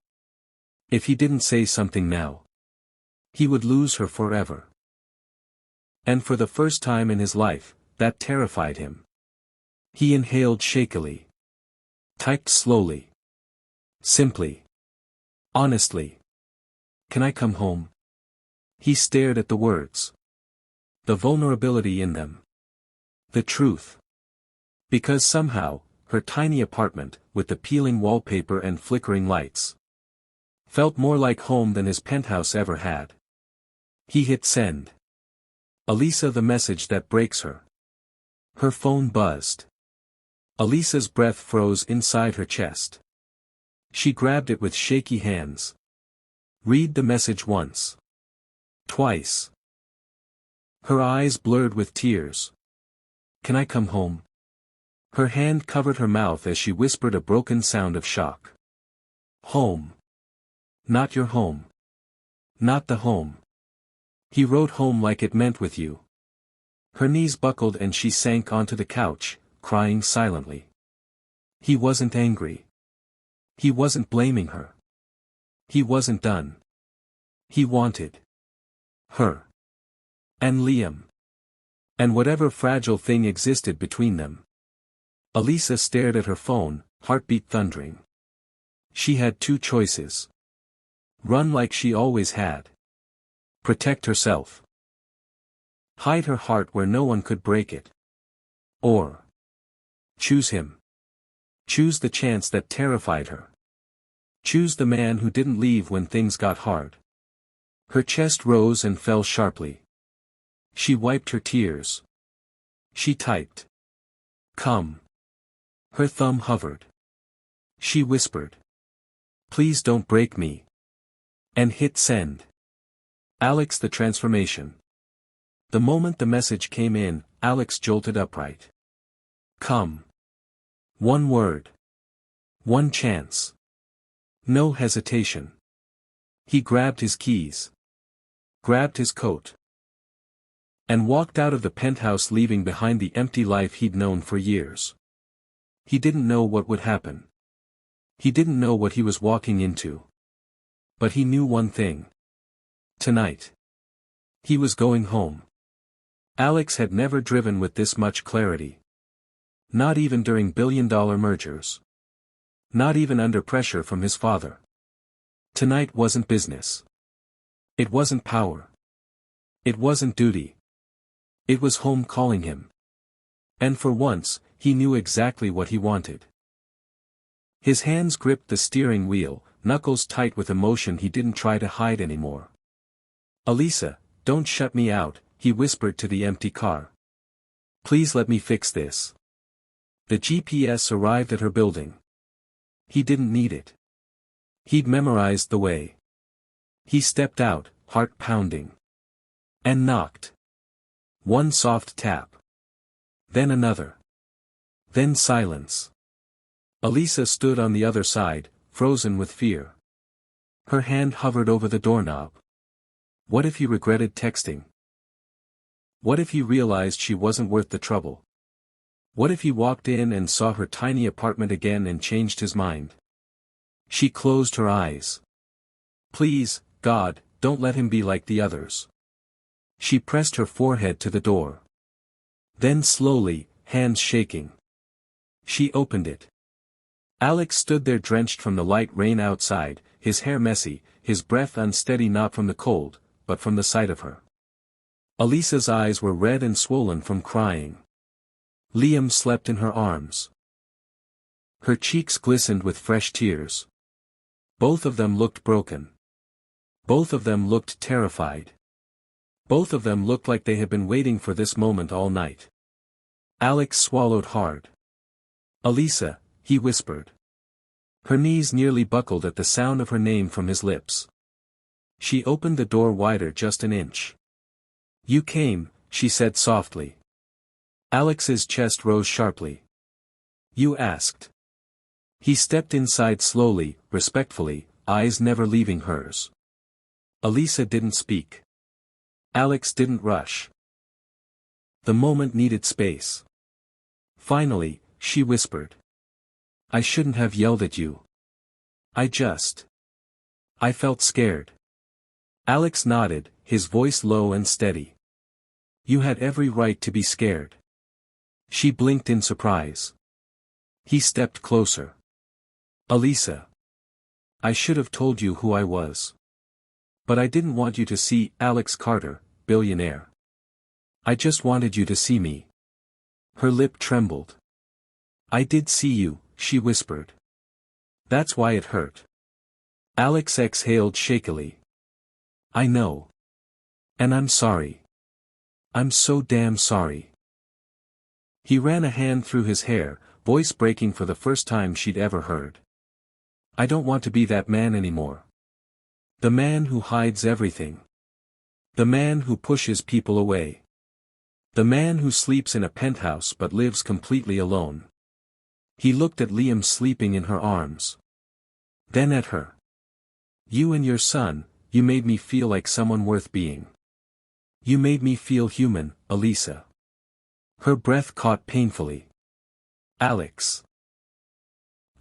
If he didn't say something now, he would lose her forever. And for the first time in his life, that terrified him. He inhaled shakily. Typed slowly. Simply. Honestly. "Can I come home?" He stared at the words. The vulnerability in them. The truth. Because somehow, her tiny apartment, with the peeling wallpaper and flickering lights, felt more like home than his penthouse ever had. He hit send. Elisa, the message that breaks her. Her phone buzzed. Elisa's breath froze inside her chest. She grabbed it with shaky hands. Read the message once. Twice. Her eyes blurred with tears. Can I come home? Her hand covered her mouth as she whispered a broken sound of shock. Home. Not your home. Not the home. He wrote home like it meant with you. Her knees buckled and she sank onto the couch, crying silently. He wasn't angry. He wasn't blaming her. He wasn't done. He wanted her. And Liam. And whatever fragile thing existed between them. Elisa stared at her phone, heartbeat thundering. She had two choices. Run like she always had. Protect herself. Hide her heart where no one could break it. Or choose him. Choose the chance that terrified her. Choose the man who didn't leave when things got hard. Her chest rose and fell sharply. She wiped her tears. She typed. Come. Her thumb hovered. She whispered. Please don't break me. And hit send. Alex, the transformation. The moment the message came in, Alex jolted upright. Come. One word. One chance. No hesitation. He grabbed his keys. Grabbed his coat. And walked out of the penthouse, leaving behind the empty life he'd known for years. He didn't know what would happen. He didn't know what he was walking into. But he knew one thing. Tonight. He was going home. Alex had never driven with this much clarity. Not even during billion-dollar mergers. Not even under pressure from his father. Tonight wasn't business. It wasn't power. It wasn't duty. It was home calling him. And for once, he knew exactly what he wanted. His hands gripped the steering wheel, knuckles tight with emotion he didn't try to hide anymore. Elisa, don't shut me out, he whispered to the empty car. Please let me fix this. The GPS arrived at her building. He didn't need it. He'd memorized the way. He stepped out, heart pounding. And knocked. One soft tap. Then another. Then silence. Elisa stood on the other side, frozen with fear. Her hand hovered over the doorknob. What if he regretted texting? What if he realized she wasn't worth the trouble? What if he walked in and saw her tiny apartment again and changed his mind? She closed her eyes. Please, God, don't let him be like the others. She pressed her forehead to the door. Then slowly, hands shaking. She opened it. Alex stood there drenched from the light rain outside, his hair messy, his breath unsteady, not from the cold, but from the sight of her. Elisa's eyes were red and swollen from crying. Liam slept in her arms. Her cheeks glistened with fresh tears. Both of them looked broken. Both of them looked terrified. Both of them looked like they had been waiting for this moment all night. Alex swallowed hard. Elisa, he whispered. Her knees nearly buckled at the sound of her name from his lips. She opened the door wider just an inch. You came, she said softly. Alex's chest rose sharply. You asked. He stepped inside slowly, respectfully, eyes never leaving hers. Elisa didn't speak. Alex didn't rush. The moment needed space. Finally, she whispered. I shouldn't have yelled at you. I felt scared. Alex nodded, his voice low and steady. You had every right to be scared. She blinked in surprise. He stepped closer. Elisa. I should have told you who I was. But I didn't want you to see Alex Carter, billionaire. I just wanted you to see me. Her lip trembled. I did see you, she whispered. That's why it hurt. Alex exhaled shakily. I know. And I'm sorry. I'm so damn sorry. He ran a hand through his hair, voice breaking for the first time she'd ever heard. I don't want to be that man anymore. The man who hides everything. The man who pushes people away. The man who sleeps in a penthouse but lives completely alone. He looked at Liam sleeping in her arms. Then at her. You and your son, you made me feel like someone worth being. You made me feel human, Elisa. Her breath caught painfully. Alex.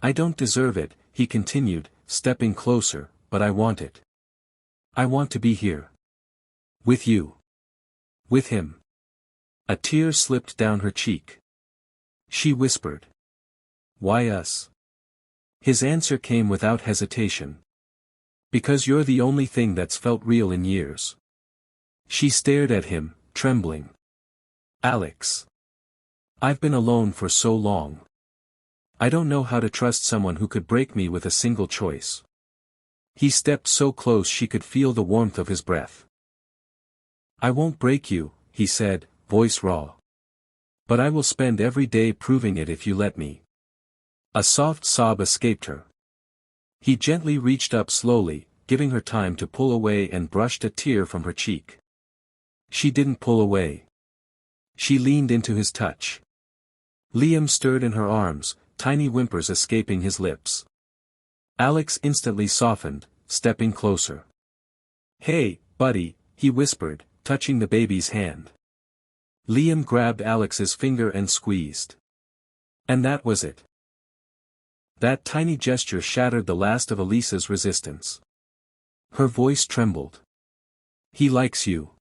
I don't deserve it, he continued, stepping closer, but I want it. I want to be here. With you. With him. A tear slipped down her cheek. She whispered. Why us? His answer came without hesitation. Because you're the only thing that's felt real in years. She stared at him, trembling. Alex. I've been alone for so long. I don't know how to trust someone who could break me with a single choice. He stepped so close she could feel the warmth of his breath. I won't break you, he said, voice raw. But I will spend every day proving it if you let me. A soft sob escaped her. He gently reached up slowly, giving her time to pull away and brushed a tear from her cheek. She didn't pull away. She leaned into his touch. Liam stirred in her arms, tiny whimpers escaping his lips. Alex instantly softened, stepping closer. Hey, buddy, he whispered, touching the baby's hand. Liam grabbed Alex's finger and squeezed. And that was it. That tiny gesture shattered the last of Elisa's resistance. Her voice trembled. He likes you.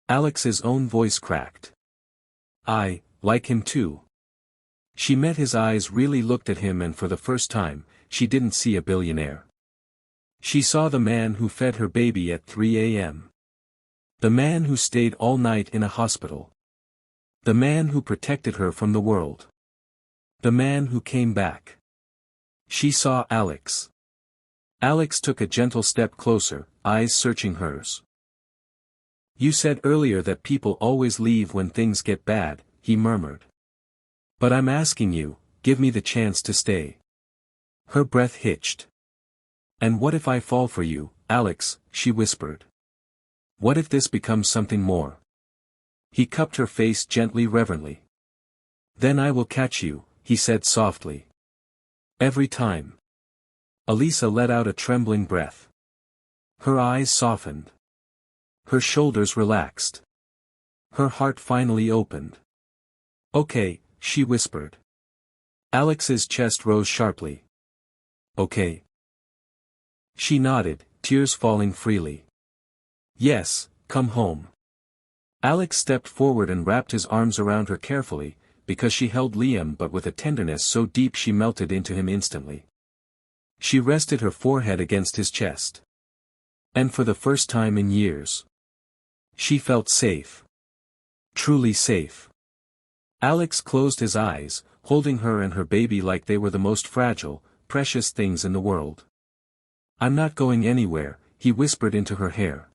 Alex's own voice cracked. I like him too. She met his eyes, really looked at him, and for the first time, she didn't see a billionaire. She saw the man who fed her baby at 3 a.m. The man who stayed all night in a hospital. The man who protected her from the world. The man who came back. She saw Alex. Alex took a gentle step closer, eyes searching hers. You said earlier that people always leave when things get bad, he murmured. But I'm asking you, give me the chance to stay. Her breath hitched. And what if I fall for you, Alex, she whispered. What if this becomes something more? He cupped her face gently, reverently. Then I will catch you, he said softly. Every time. Elisa let out a trembling breath. Her eyes softened. Her shoulders relaxed. Her heart finally opened. Okay, she whispered. Alex's chest rose sharply. Okay. She nodded, tears falling freely. Yes, come home. Alex stepped forward and wrapped his arms around her carefully, because she held Liam, but with a tenderness so deep she melted into him instantly. She rested her forehead against his chest. And for the first time in years, she felt safe. Truly safe. Alex closed his eyes, holding her and her baby like they were the most fragile, precious things in the world. I'm not going anywhere, he whispered into her hair.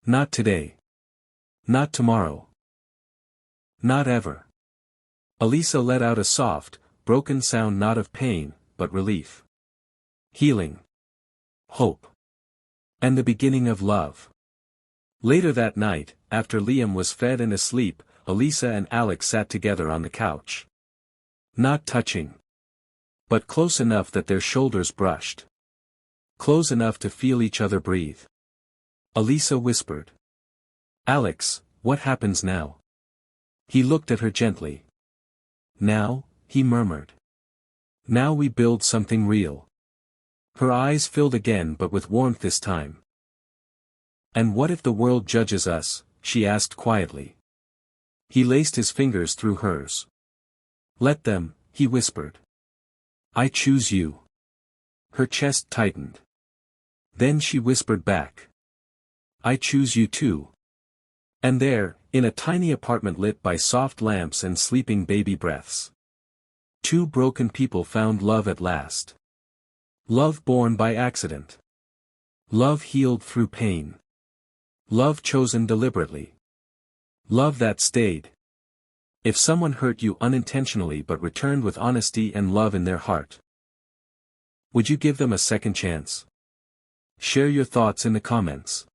Not today. Not tomorrow. Not ever. Elisa let out a soft, broken sound, not of pain, but relief. Healing. Hope. And the beginning of love. Later that night, after Liam was fed and asleep, Elisa and Alex sat together on the couch. Not touching. But close enough that their shoulders brushed. Close enough to feel each other breathe. Elisa whispered. Alex, what happens now? He looked at her gently. Now, he murmured. Now we build something real. Her eyes filled again, but with warmth this time. And what if the world judges us? She asked quietly. He laced his fingers through hers. Let them, he whispered. I choose you. Her chest tightened. Then she whispered back. I choose you too. And there, in a tiny apartment lit by soft lamps and sleeping baby breaths, two broken people found love at last. Love born by accident. Love healed through pain. Love chosen deliberately. Love that stayed. If someone hurt you unintentionally but returned with honesty and love in their heart, would you give them a second chance? Share your thoughts in the comments.